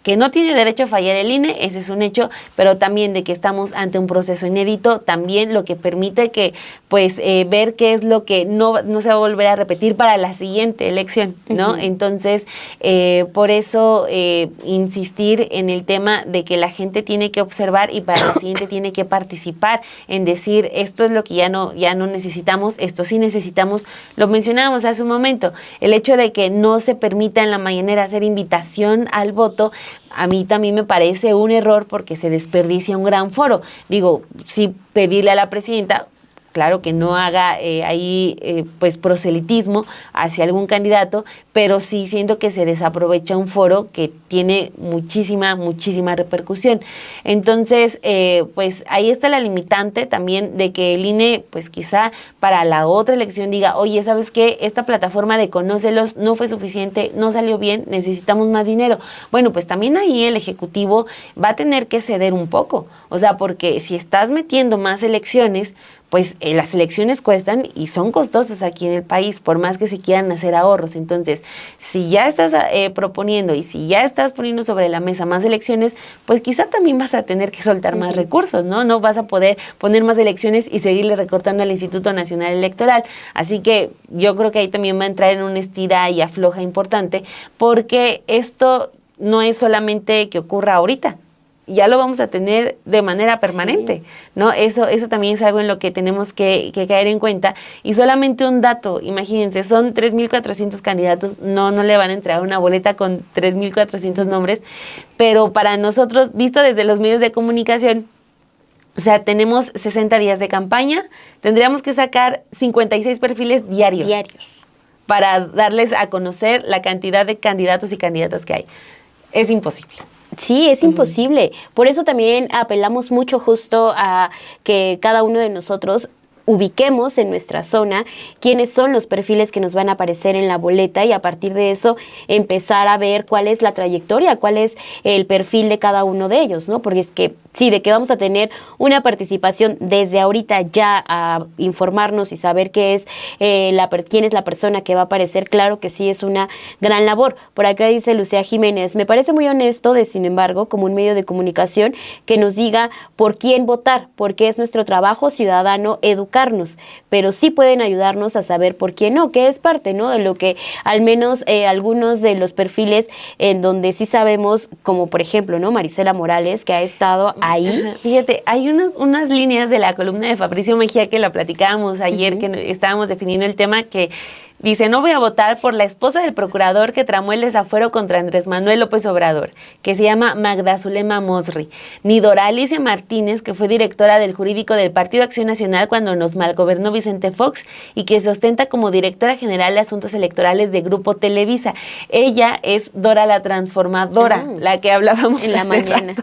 que que no tiene derecho a fallar el INE, ese es un hecho, pero también de que estamos ante un proceso inédito, también lo que permite que, pues, ver qué es lo que no se va a volver a repetir para la siguiente elección, ¿no? Entonces, por eso insistir en el tema de que la gente tiene que observar y para la siguiente tiene que participar en decir, esto es lo que ya no necesitamos, esto sí necesitamos. Lo mencionábamos hace un momento, el hecho de que no se permita en la mañanera hacer invitación al voto, a mí también me parece un error porque se desperdicia un gran foro. Digo, sí pedirle a la presidenta, claro que no haga pues proselitismo hacia algún candidato, pero sí siento que se desaprovecha un foro que tiene muchísima repercusión. Entonces, pues ahí está la limitante también de que el INE, pues quizá para la otra elección diga, oye, ¿sabes qué? Esta plataforma de Conócelos no fue suficiente, no salió bien, necesitamos más dinero. Bueno, pues también ahí el Ejecutivo va a tener que ceder un poco, o sea, porque si estás metiendo más elecciones, pues las elecciones cuestan y son costosas aquí en el país, por más que se quieran hacer ahorros. Entonces, si ya estás proponiendo y si ya estás poniendo sobre la mesa más elecciones, pues quizá también vas a tener que soltar más recursos, ¿no? No vas a poder poner más elecciones y seguirle recortando al Instituto Nacional Electoral. Así que yo creo que ahí también va a entrar en una estira y afloja importante, porque esto no es solamente que ocurra ahorita, ya lo vamos a tener de manera permanente, ¿no? Eso también es algo en lo que tenemos que caer en cuenta. Y solamente un dato, imagínense, son 3,400 candidatos, no le van a entregar una boleta con 3,400 nombres, pero para nosotros, visto desde los medios de comunicación, o sea, tenemos 60 días de campaña, tendríamos que sacar 56 perfiles diarios para darles a conocer la cantidad de candidatos y candidatas que hay. Es imposible. Sí, es imposible. Por eso también apelamos mucho justo a que cada uno de nosotros ubiquemos en nuestra zona quiénes son los perfiles que nos van a aparecer en la boleta y a partir de eso empezar a ver cuál es la trayectoria, cuál es el perfil de cada uno de ellos, ¿no? Porque es que sí, de que vamos a tener una participación desde ahorita ya a informarnos y saber quién es la persona que va a aparecer, claro que sí es una gran labor. Por acá dice Lucía Jiménez, me parece muy honesto sin embargo, como un medio de comunicación que nos diga por quién votar, porque es nuestro trabajo ciudadano educarnos, pero sí pueden ayudarnos a saber por quién no, que es parte, ¿no? De lo que al menos algunos de los perfiles en donde sí sabemos, como por ejemplo, ¿no? Marisela Morales, que ha estado ahí. Fíjate, hay unas líneas de la columna de Fabricio Mejía que la platicábamos ayer, que estábamos definiendo el tema, que dice, no voy a votar por la esposa del procurador que tramó el desafuero contra Andrés Manuel López Obrador, que se llama Magda Zulema Mosri, ni Dora Alicia Martínez, que fue directora del jurídico del Partido Acción Nacional cuando nos malgobernó Vicente Fox y que se ostenta como directora general de asuntos electorales de Grupo Televisa. Ella es Dora la Transformadora, la que hablábamos en la mañana.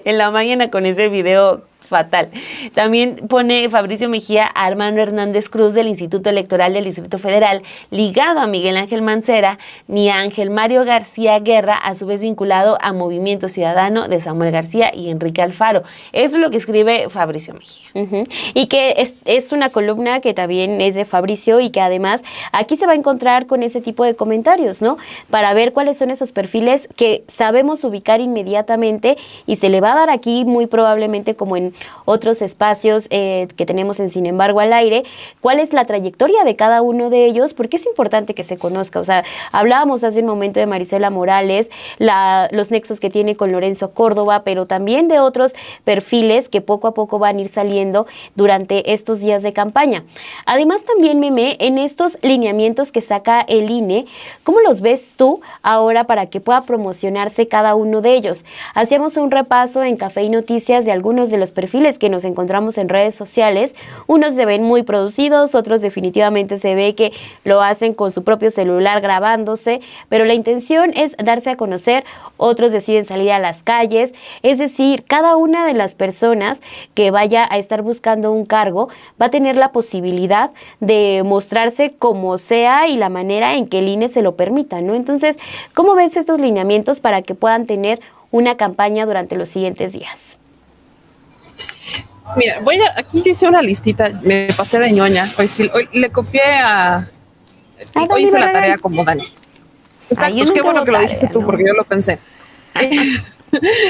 En la mañana con ese video fatal. También pone Fabricio Mejía a Armando Hernández Cruz del Instituto Electoral del Distrito Federal, ligado a Miguel Ángel Mancera, ni a Ángel Mario García Guerra, a su vez vinculado a Movimiento Ciudadano de Samuel García y Enrique Alfaro. Eso es lo que escribe Fabricio Mejía. Y que es una columna que también es de Fabricio y que además aquí se va a encontrar con ese tipo de comentarios, ¿no? Para ver cuáles son esos perfiles que sabemos ubicar inmediatamente y se le va a dar aquí muy probablemente como en otros espacios que tenemos en Sin embargo al aire, cuál es la trayectoria de cada uno de ellos, porque es importante que se conozca. O sea, hablábamos hace un momento de Marisela Morales, los nexos que tiene con Lorenzo Córdoba, pero también de otros perfiles que poco a poco van a ir saliendo durante estos días de campaña. Además también, Meme, en estos lineamientos que saca el INE, ¿cómo los ves tú ahora para que pueda promocionarse cada uno de ellos? Hacíamos un repaso en Café y Noticias de algunos de los perfiles que nos encontramos en redes sociales. Unos se ven muy producidos, otros definitivamente se ve que lo hacen con su propio celular grabándose, pero la intención es darse a conocer, otros deciden salir a las calles, es decir, cada una de las personas que vaya a estar buscando un cargo va a tener la posibilidad de mostrarse como sea y la manera en que el INE se lo permita, ¿no? Entonces, ¿cómo ves estos lineamientos para que puedan tener una campaña durante los siguientes días? Mira, aquí yo hice una listita, me pasé de ñoña, hoy le copié hoy hice la tarea como Dani. Exacto, qué bueno que lo dijiste tú, porque yo lo pensé.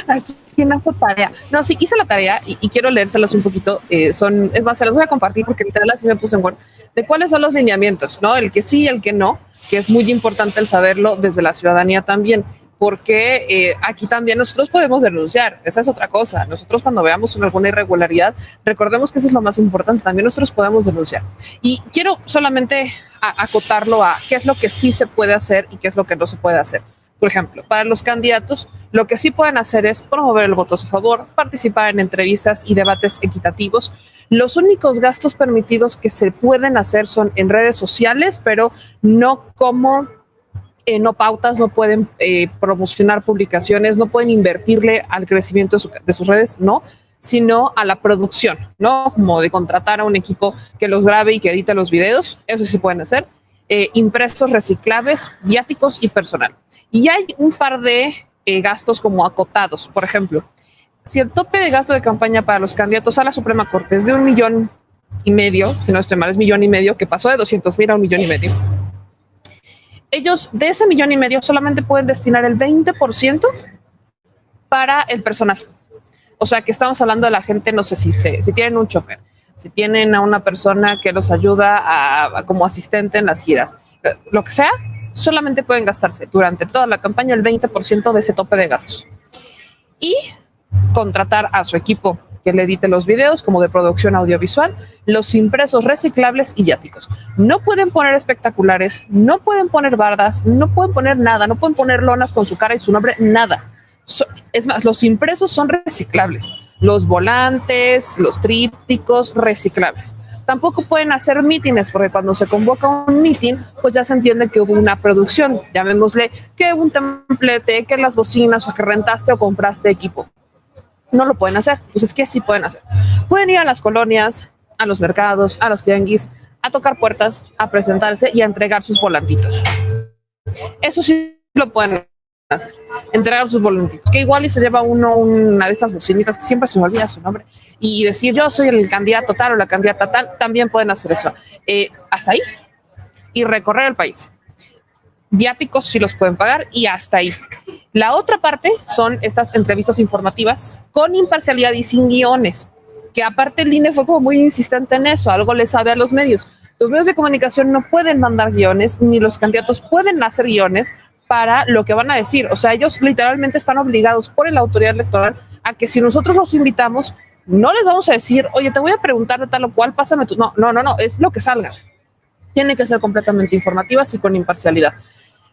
Aquí ¿quién hace tarea? No, sí, hice la tarea y quiero leérselas un poquito. Es más, se las voy a compartir porque literal así me puse en Word. De cuáles son los lineamientos, ¿no? El que sí y el que no, que es muy importante el saberlo desde la ciudadanía también, porque aquí también nosotros podemos denunciar. Esa es otra cosa. Nosotros cuando veamos alguna irregularidad, recordemos que eso es lo más importante. También nosotros podemos denunciar. Y quiero solamente acotarlo a qué es lo que sí se puede hacer y qué es lo que no se puede hacer. Por ejemplo, para los candidatos, lo que sí pueden hacer es promover el voto a su favor, participar en entrevistas y debates equitativos. Los únicos gastos permitidos que se pueden hacer son en redes sociales, pero no como no pautas, no pueden promocionar publicaciones, no pueden invertirle al crecimiento de sus redes, no, sino a la producción, ¿no? Como de contratar a un equipo que los grabe y que edite los videos, eso sí se pueden hacer. Impresos reciclables, viáticos y personal. Y hay un par de gastos como acotados. Por ejemplo, si el tope de gasto de campaña para los candidatos a la Suprema Corte es de 1,5 millones, si no estoy mal, es 1,5 millones, que pasó de 200,000 a 1,5 millones. Ellos de ese 1,5 millones solamente pueden destinar el 20% para el personal. O sea que estamos hablando de la gente, no sé si tienen un chofer, si tienen a una persona que los ayuda como asistente en las giras, lo que sea, solamente pueden gastarse durante toda la campaña el 20% de ese tope de gastos. Y contratar a su equipo que le edite los videos como de producción audiovisual, los impresos reciclables y viáticos. No pueden poner espectaculares, no pueden poner bardas, no pueden poner nada, no pueden poner lonas con su cara y su nombre, nada. Es más, los impresos son reciclables, los volantes, los trípticos reciclables. Tampoco pueden hacer mítines, porque cuando se convoca un mítin, pues ya se entiende que hubo una producción, llamémosle que un templete, que las bocinas, o que rentaste o compraste equipo. No lo pueden hacer. Pues es que sí pueden hacer. Pueden ir a las colonias, a los mercados, a los tianguis, a tocar puertas, a presentarse y a entregar sus volantitos. Eso sí lo pueden hacer, entregar sus volantitos, que igual y se lleva uno una de estas bocinitas que siempre se me olvida su nombre y decir yo soy el candidato tal o la candidata tal. También pueden hacer eso. Hasta ahí. Y recorrer el país. Viáticos sí los pueden pagar y hasta ahí. La otra parte son estas entrevistas informativas con imparcialidad y sin guiones, que aparte el INE fue como muy insistente en eso, algo le sabe a los medios. Los medios de comunicación no pueden mandar guiones, ni los candidatos pueden hacer guiones para lo que van a decir. O sea, ellos literalmente están obligados por la autoridad electoral a que si nosotros los invitamos, no les vamos a decir, oye, te voy a preguntar de tal o cual, pásame tu... No, es lo que salga. Tienen que ser completamente informativas y con imparcialidad.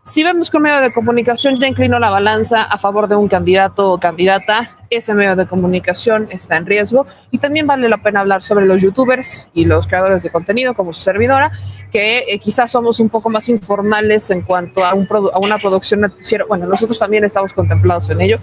Si vemos que un medio de comunicación ya inclinó la balanza a favor de un candidato o candidata, ese medio de comunicación está en riesgo. Y también vale la pena hablar sobre los youtubers y los creadores de contenido como su servidora, que quizás somos un poco más informales en cuanto a una producción noticiera. Bueno, nosotros también estamos contemplados en ello.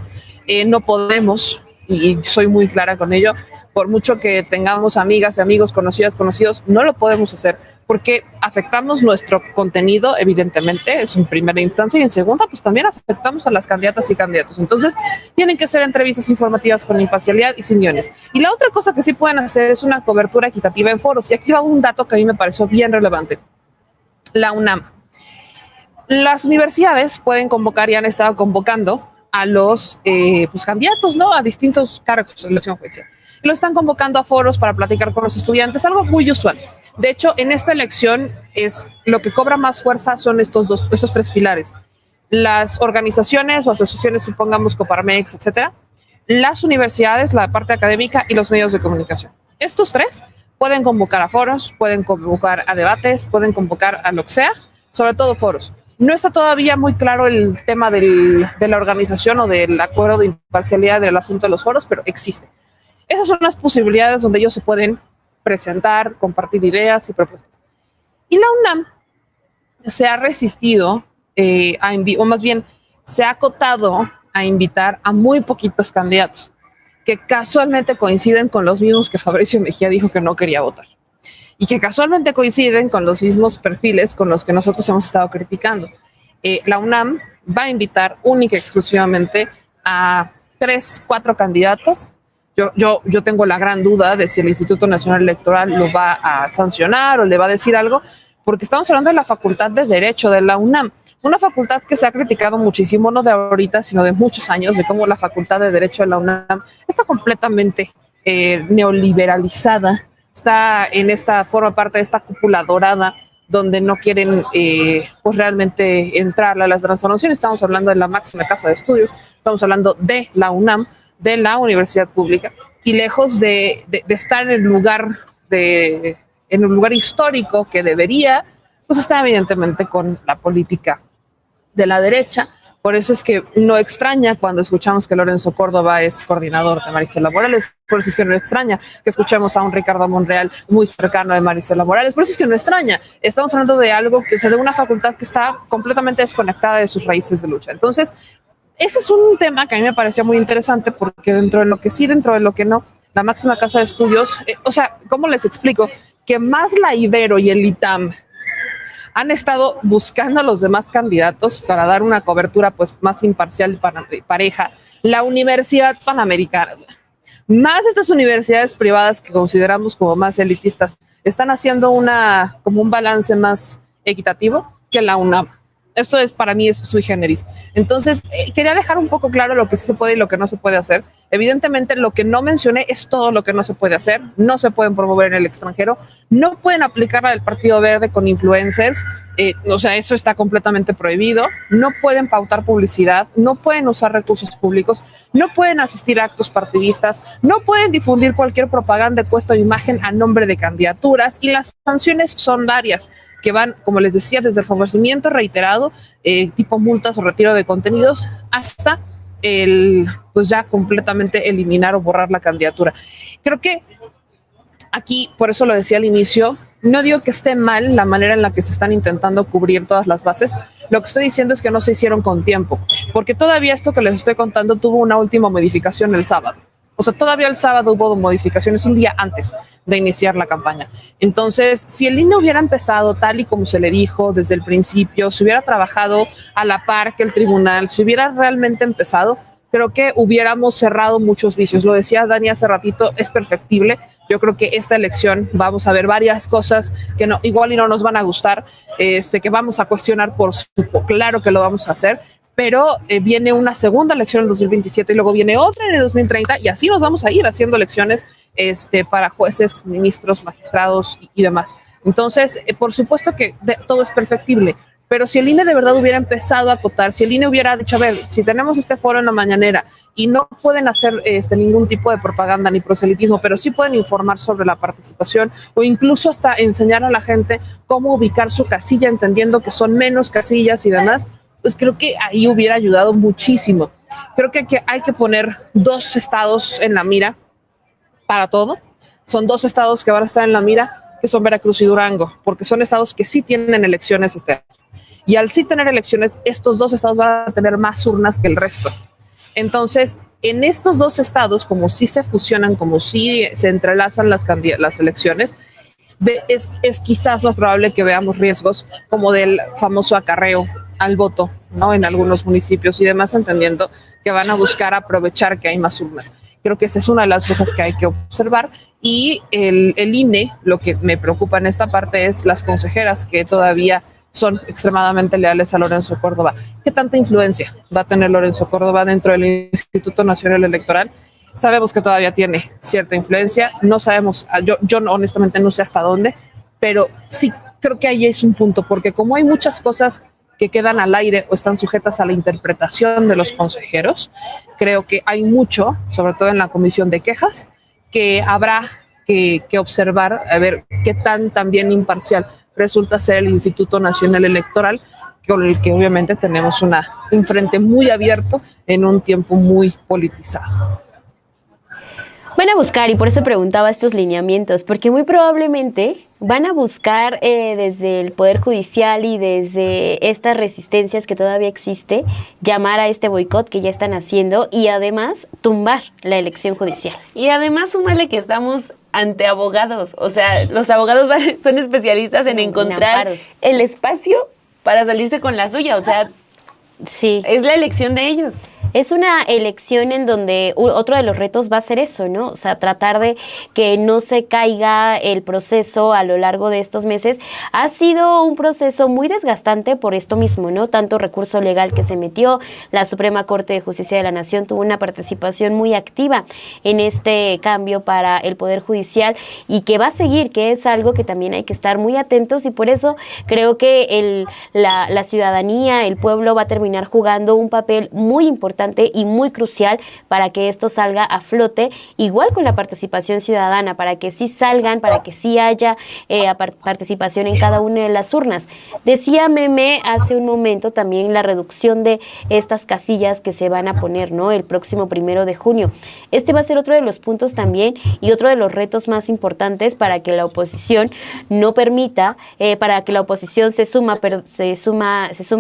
No podemos, y soy muy clara con ello, por mucho que tengamos amigas y amigos, conocidos, no lo podemos hacer porque afectamos nuestro contenido, evidentemente, es en primera instancia, y en segunda, pues también afectamos a las candidatas y candidatos. Entonces, tienen que ser entrevistas informativas con imparcialidad y sin guiones. Y la otra cosa que sí pueden hacer es una cobertura equitativa en foros. Y aquí va un dato que a mí me pareció bien relevante. La UNAM. Las universidades pueden convocar y han estado convocando a los candidatos, ¿no? A distintos cargos de elección judicial. Lo están convocando a foros para platicar con los estudiantes, algo muy usual. De hecho, en esta elección es lo que cobra más fuerza son estos tres pilares. Las organizaciones o asociaciones, supongamos Coparmex, etcétera, las universidades, la parte académica y los medios de comunicación. Estos tres pueden convocar a foros, pueden convocar a debates, pueden convocar a lo que sea, sobre todo foros. No está todavía muy claro el tema de la organización o del acuerdo de imparcialidad del asunto de los foros, pero existe. Esas son las posibilidades donde ellos se pueden presentar, compartir ideas y propuestas. Y la UNAM se ha resistido, o más bien se ha acotado a invitar a muy poquitos candidatos que casualmente coinciden con los mismos que Fabricio Mejía dijo que no quería votar y que casualmente coinciden con los mismos perfiles con los que nosotros hemos estado criticando. La UNAM va a invitar única y exclusivamente a 3-4 candidatas. Yo tengo la gran duda de si el Instituto Nacional Electoral lo va a sancionar o le va a decir algo, porque estamos hablando de la Facultad de Derecho de la UNAM, una facultad que se ha criticado muchísimo, no de ahorita, sino de muchos años, de cómo la Facultad de Derecho de la UNAM está completamente neoliberalizada, forma parte de esta cúpula dorada, donde no quieren pues realmente entrar a las transformaciones. Estamos hablando de la máxima casa de estudios, estamos hablando de la UNAM, de la universidad pública, y lejos de estar en el lugar histórico que debería, pues está evidentemente con la política de la derecha. Por eso es que no extraña cuando escuchamos que Lorenzo Córdoba es coordinador de Marisela Morales. Por eso es que no extraña que escuchemos a un Ricardo Monreal muy cercano de Marisela Morales. Por eso es que no extraña. Estamos hablando de algo de una facultad que está completamente desconectada de sus raíces de lucha. Entonces, ese es un tema que a mí me parecía muy interesante, porque dentro de lo que sí, dentro de lo que no, la máxima casa de estudios, ¿cómo les explico? Que más la Ibero y el ITAM han estado buscando a los demás candidatos para dar una cobertura pues más imparcial y pareja. La Universidad Panamericana, más estas universidades privadas que consideramos como más elitistas, están haciendo como un balance más equitativo que la UNAM. Esto para mí es sui generis. Entonces, quería dejar un poco claro lo que sí se puede y lo que no se puede hacer. Evidentemente, lo que no mencioné es todo lo que no se puede hacer. No se pueden promover en el extranjero. No pueden aplicar la del Partido Verde con influencers. Eso está completamente prohibido. No pueden pautar publicidad. No pueden usar recursos públicos. No pueden asistir a actos partidistas. No pueden difundir cualquier propaganda puesta de imagen a nombre de candidaturas. Y las sanciones son varias, que van, como les decía, desde el favorecimiento reiterado, tipo multas o retiro de contenidos, hasta pues ya completamente eliminar o borrar la candidatura. Creo que aquí, por eso lo decía al inicio, no digo que esté mal la manera en la que se están intentando cubrir todas las bases. Lo que estoy diciendo es que no se hicieron con tiempo, porque todavía esto que les estoy contando tuvo una última modificación el sábado. Todavía el sábado hubo modificaciones un día antes de iniciar la campaña. Entonces, si el INE hubiera empezado tal y como se le dijo desde el principio, si hubiera trabajado a la par que el tribunal, si hubiera realmente empezado, creo que hubiéramos cerrado muchos vicios. Lo decía Dani hace ratito, es perfectible. Yo creo que esta elección vamos a ver varias cosas que igual y no nos van a gustar, que vamos a cuestionar claro que lo vamos a hacer. Pero viene una segunda elección en 2027 y luego viene otra en el 2030, y así nos vamos a ir haciendo elecciones para jueces, ministros, magistrados y demás. Entonces, por supuesto que todo es perfectible, pero si el INE de verdad hubiera empezado a acotar, si el INE hubiera dicho, a ver, si tenemos este foro en la mañanera y no pueden hacer ningún tipo de propaganda ni proselitismo, pero sí pueden informar sobre la participación o incluso hasta enseñar a la gente cómo ubicar su casilla, entendiendo que son menos casillas y demás, pues creo que ahí hubiera ayudado muchísimo. Creo que hay que poner 2 estados en la mira para todo. Son 2 estados que van a estar en la mira, que son Veracruz y Durango, porque son estados que sí tienen elecciones este año. Y al sí tener elecciones, estos 2 estados van a tener más urnas que el resto. Entonces, en estos 2 estados, como sí se fusionan, como sí se entrelazan las elecciones, es quizás más probable que veamos riesgos como del famoso acarreo al voto, ¿no? En algunos municipios y demás, entendiendo que van a buscar aprovechar que hay más urnas. Creo que esa es una de las cosas que hay que observar. Y el INE, lo que me preocupa en esta parte es las consejeras que todavía son extremadamente leales a Lorenzo Córdoba. ¿Qué tanta influencia va a tener Lorenzo Córdoba dentro del Instituto Nacional Electoral? Sabemos que todavía tiene cierta influencia, no sabemos, yo honestamente no sé hasta dónde, pero sí creo que ahí es un punto, porque como hay muchas cosas que quedan al aire o están sujetas a la interpretación de los consejeros, creo que hay mucho, sobre todo en la comisión de quejas, que habrá que observar, a ver qué tan también imparcial resulta ser el Instituto Nacional Electoral, con el que obviamente tenemos un frente muy abierto en un tiempo muy politizado. Van a buscar, y por eso preguntaba estos lineamientos, porque muy probablemente van a buscar desde el Poder Judicial y desde estas resistencias que todavía existe, llamar a este boicot que ya están haciendo y además tumbar la elección judicial. Y además súmale que estamos ante abogados, o sea, los abogados son especialistas en encontrar el espacio para salirse con la suya, o sea, sí, es la elección de ellos. Es una elección en donde otro de los retos va a ser eso, ¿no? O sea, tratar de que no se caiga el proceso a lo largo de estos meses. Ha sido un proceso muy desgastante por esto mismo, ¿no? Tanto recurso legal que se metió, la Suprema Corte de Justicia de la Nación tuvo una participación muy activa en este cambio para el Poder Judicial y que va a seguir, que es algo que también hay que estar muy atentos, y por eso creo que la ciudadanía, el pueblo va a terminar jugando un papel muy importante y muy crucial para que esto salga a flote, igual con la participación ciudadana, para que sí salgan, para que sí haya participación en cada una de las urnas. Decía Meme hace un momento también la reducción de estas casillas que se van a poner, ¿no? El próximo 1 de junio. Este va a ser otro de los puntos también y otro de los retos más importantes para que la oposición no permita, para que la oposición se sume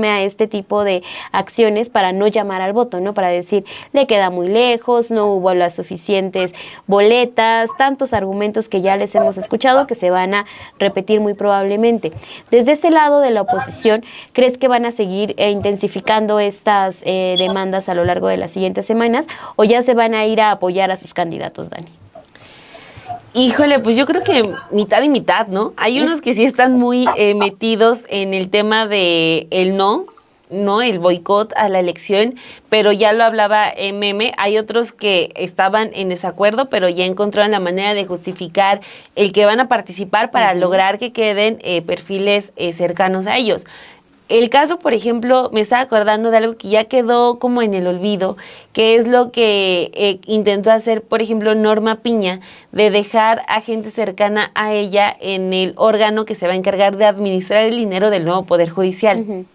a este tipo de acciones para no llamar al voto, ¿no? Para decir, le queda muy lejos, no hubo las suficientes boletas, tantos argumentos que ya les hemos escuchado que se van a repetir muy probablemente. Desde ese lado de la oposición, ¿crees que van a seguir intensificando estas demandas a lo largo de las siguientes semanas o ya se van a ir a apoyar a sus candidatos, Dani? Híjole, pues yo creo que mitad y mitad, ¿no? Hay unos que sí están muy metidos en el tema de el no, el boicot a la elección, pero ya lo hablaba Meme, hay otros que estaban en desacuerdo, pero ya encontraron la manera de justificar el que van a participar para lograr que queden perfiles cercanos a ellos. El caso, por ejemplo, me estaba acordando de algo que ya quedó como en el olvido, que es lo que intentó hacer, por ejemplo, Norma Piña, de dejar a gente cercana a ella en el órgano que se va a encargar de administrar el dinero del nuevo Poder Judicial.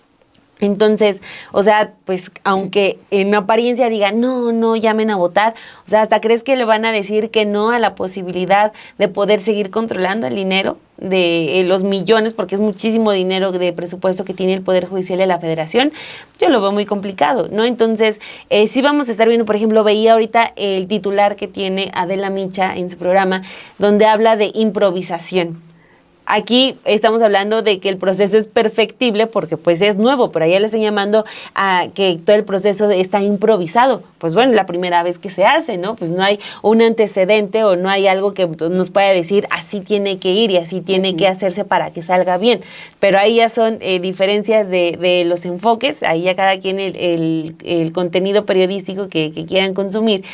Entonces, o sea, pues aunque en apariencia digan, no llamen a votar, o sea, hasta crees que le van a decir que no a la posibilidad de poder seguir controlando el dinero de los millones, porque es muchísimo dinero de presupuesto que tiene el Poder Judicial de la Federación. Yo lo veo muy complicado, ¿no? Entonces, sí vamos a estar viendo, por ejemplo, veía ahorita el titular que tiene Adela Micha en su programa, donde habla de improvisación. Aquí estamos hablando de que el proceso es perfectible porque pues es nuevo, pero allá le están llamando a que todo el proceso está improvisado. Pues bueno, es la primera vez que se hace, ¿no? Pues no hay un antecedente o no hay algo que nos pueda decir así tiene que ir y así tiene que hacerse para que salga bien. Pero ahí ya son diferencias de los enfoques, ahí ya cada quien el contenido periodístico que quieran consumir.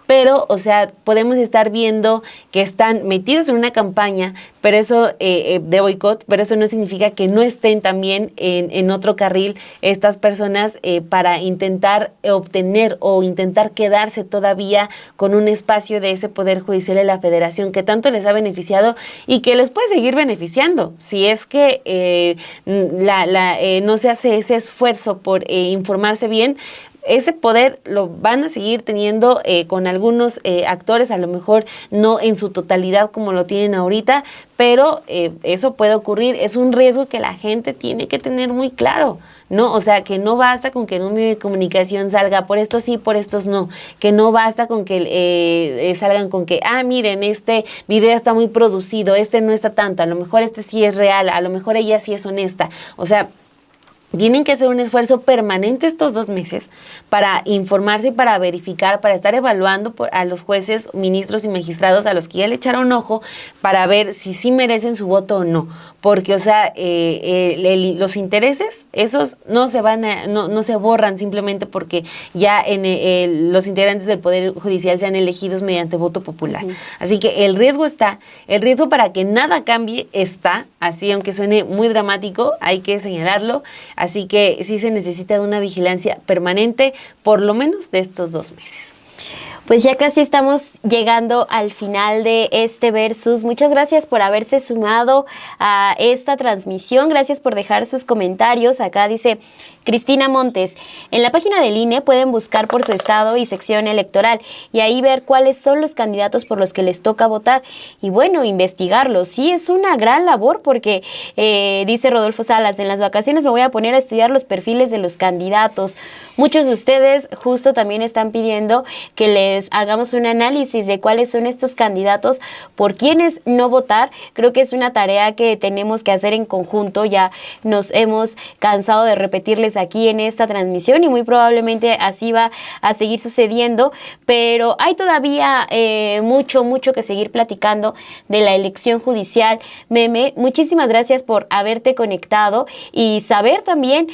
Pero, o sea, podemos estar viendo que están metidos en una campaña, pero eso de boicot, pero eso no significa que no estén también en otro carril estas personas para intentar obtener o intentar quedarse todavía con un espacio de ese Poder Judicial de la Federación que tanto les ha beneficiado y que les puede seguir beneficiando si es que no se hace ese esfuerzo por informarse bien. Ese poder lo van a seguir teniendo con algunos actores, a lo mejor no en su totalidad como lo tienen ahorita, pero eso puede ocurrir. Es un riesgo que la gente tiene que tener muy claro, ¿no? O sea, que no basta con que en un medio de comunicación salga por estos sí, por estos no, que no basta con que salgan con que, miren, este video está muy producido, este no está tanto, a lo mejor este sí es real, a lo mejor ella sí es honesta, o sea, tienen que hacer un esfuerzo permanente estos 2 meses para informarse y para verificar, para estar evaluando a los jueces, ministros y magistrados a los que ya le echaron ojo para ver si sí merecen su voto o no. Porque, o sea, los intereses, esos no se no se borran simplemente porque ya los integrantes del Poder Judicial sean elegidos mediante voto popular. Así que el riesgo está, el riesgo para que nada cambie está, así aunque suene muy dramático, hay que señalarlo. Así que sí se necesita de una vigilancia permanente, por lo menos de estos 2 meses. Pues ya casi estamos llegando al final de este Versus. Muchas gracias por haberse sumado a esta transmisión. Gracias por dejar sus comentarios. Acá dice Cristina Montes, en la página del INE pueden buscar por su estado y sección electoral y ahí ver cuáles son los candidatos por los que les toca votar y bueno, investigarlos. Sí, es una gran labor porque dice Rodolfo Salas, en las vacaciones me voy a poner a estudiar los perfiles de los candidatos. muchos de ustedes justo también están pidiendo que les hagamos un análisis de cuáles son estos candidatos, por quiénes no votar. Creo que es una tarea que tenemos que hacer en conjunto. Ya nos hemos cansado de repetirles aquí en esta transmisión y muy probablemente así va a seguir sucediendo, pero hay todavía mucho que seguir platicando de la elección judicial. Meme, muchísimas gracias por haberte conectado y saber también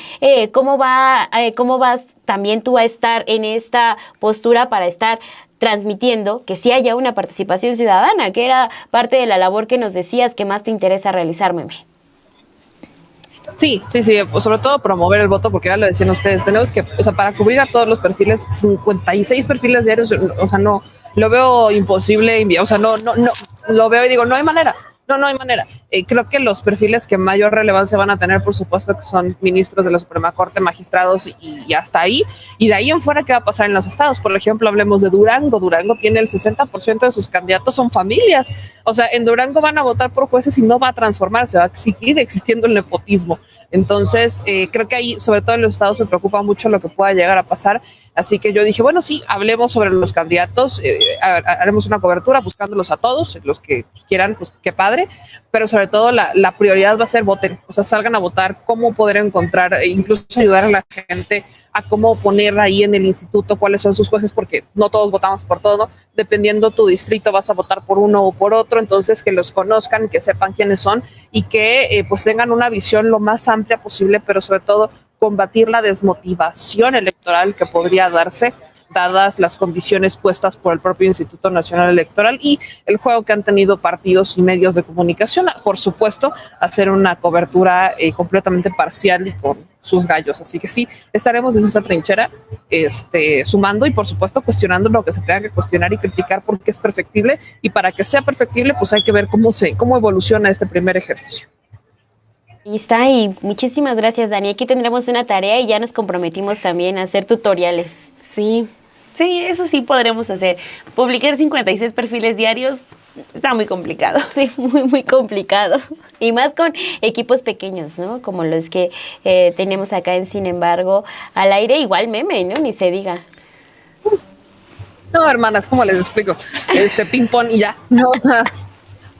cómo vas también tú a estar en esta postura para estar transmitiendo que sí haya una participación ciudadana, que era parte de la labor que nos decías que más te interesa realizar, Meme. Sí, pues sobre todo promover el voto, porque ya lo decían ustedes, tenemos que, o sea, para cubrir a todos los perfiles, 56 perfiles diarios, o sea, no, lo veo imposible, o sea, no, lo veo y digo, no hay manera. No hay manera. Creo que los perfiles que mayor relevancia van a tener, por supuesto, que son ministros de la Suprema Corte, magistrados y hasta ahí. Y de ahí en fuera, ¿qué va a pasar en los estados? Por ejemplo, hablemos de Durango. Durango tiene el 60% de sus candidatos son familias. O sea, en Durango van a votar por jueces y no va a transformarse, va a seguir existiendo el nepotismo. Entonces, creo que ahí, sobre todo en los estados, me preocupa mucho lo que pueda llegar a pasar. Así que yo dije, bueno, sí, hablemos sobre los candidatos, haremos una cobertura buscándolos a todos, los que quieran, pues qué padre, pero sobre todo la prioridad va a ser voten, o sea, salgan a votar, cómo poder encontrar, incluso ayudar a la gente a cómo poner ahí en el instituto cuáles son sus jueces, porque no todos votamos por todo, ¿no? Dependiendo tu distrito vas a votar por uno o por otro, entonces que los conozcan, que sepan quiénes son y que pues tengan una visión lo más amplia posible, pero sobre todo combatir la desmotivación electoral que podría darse dadas las condiciones puestas por el propio Instituto Nacional Electoral y el juego que han tenido partidos y medios de comunicación. Por supuesto, hacer una cobertura completamente parcial y con sus gallos. Así que sí, estaremos desde esa trinchera sumando y por supuesto cuestionando lo que se tenga que cuestionar y criticar porque es perfectible, y para que sea perfectible pues hay que ver cómo evoluciona este primer ejercicio. Ahí está, y muchísimas gracias, Dani. Aquí tendremos una tarea y ya nos comprometimos también a hacer tutoriales. Sí, eso sí podremos hacer. Publicar 56 perfiles diarios está muy complicado. Sí, muy complicado. Y más con equipos pequeños, ¿no? Como los que tenemos acá en Sin Embargo al Aire. Igual Meme, ¿no? Ni se diga. No, hermanas, ¿cómo les explico? Ping-pong y ya. No, o sea,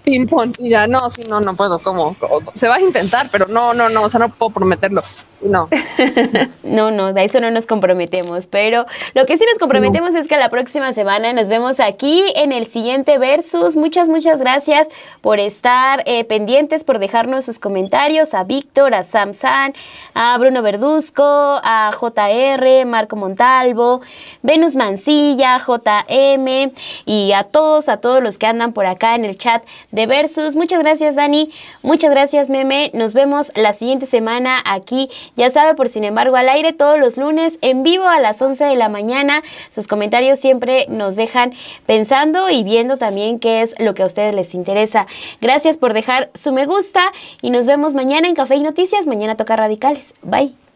ping-pong y ya. No, sí, no puedo. ¿Cómo? Se va a intentar, pero no, o sea, no puedo prometerlo. No. No, de eso no nos comprometemos, pero lo que sí nos comprometemos es que la próxima semana nos vemos aquí en el siguiente Versus. Muchas gracias por estar pendientes, por dejarnos sus comentarios, a Víctor, a Samsan, a Bruno Verduzco, a JR, Marco Montalvo, Venus Mancilla, JM y a todos los que andan por acá en el chat de Versus. Muchas gracias, Dani, muchas gracias, Meme. Nos vemos la siguiente semana aquí. Ya sabe, por Sin Embargo al Aire, todos los lunes en vivo a las 11 de la mañana. Sus comentarios siempre nos dejan pensando y viendo también qué es lo que a ustedes les interesa. Gracias por dejar su me gusta y nos vemos mañana en Café y Noticias. Mañana toca Radicales. Bye.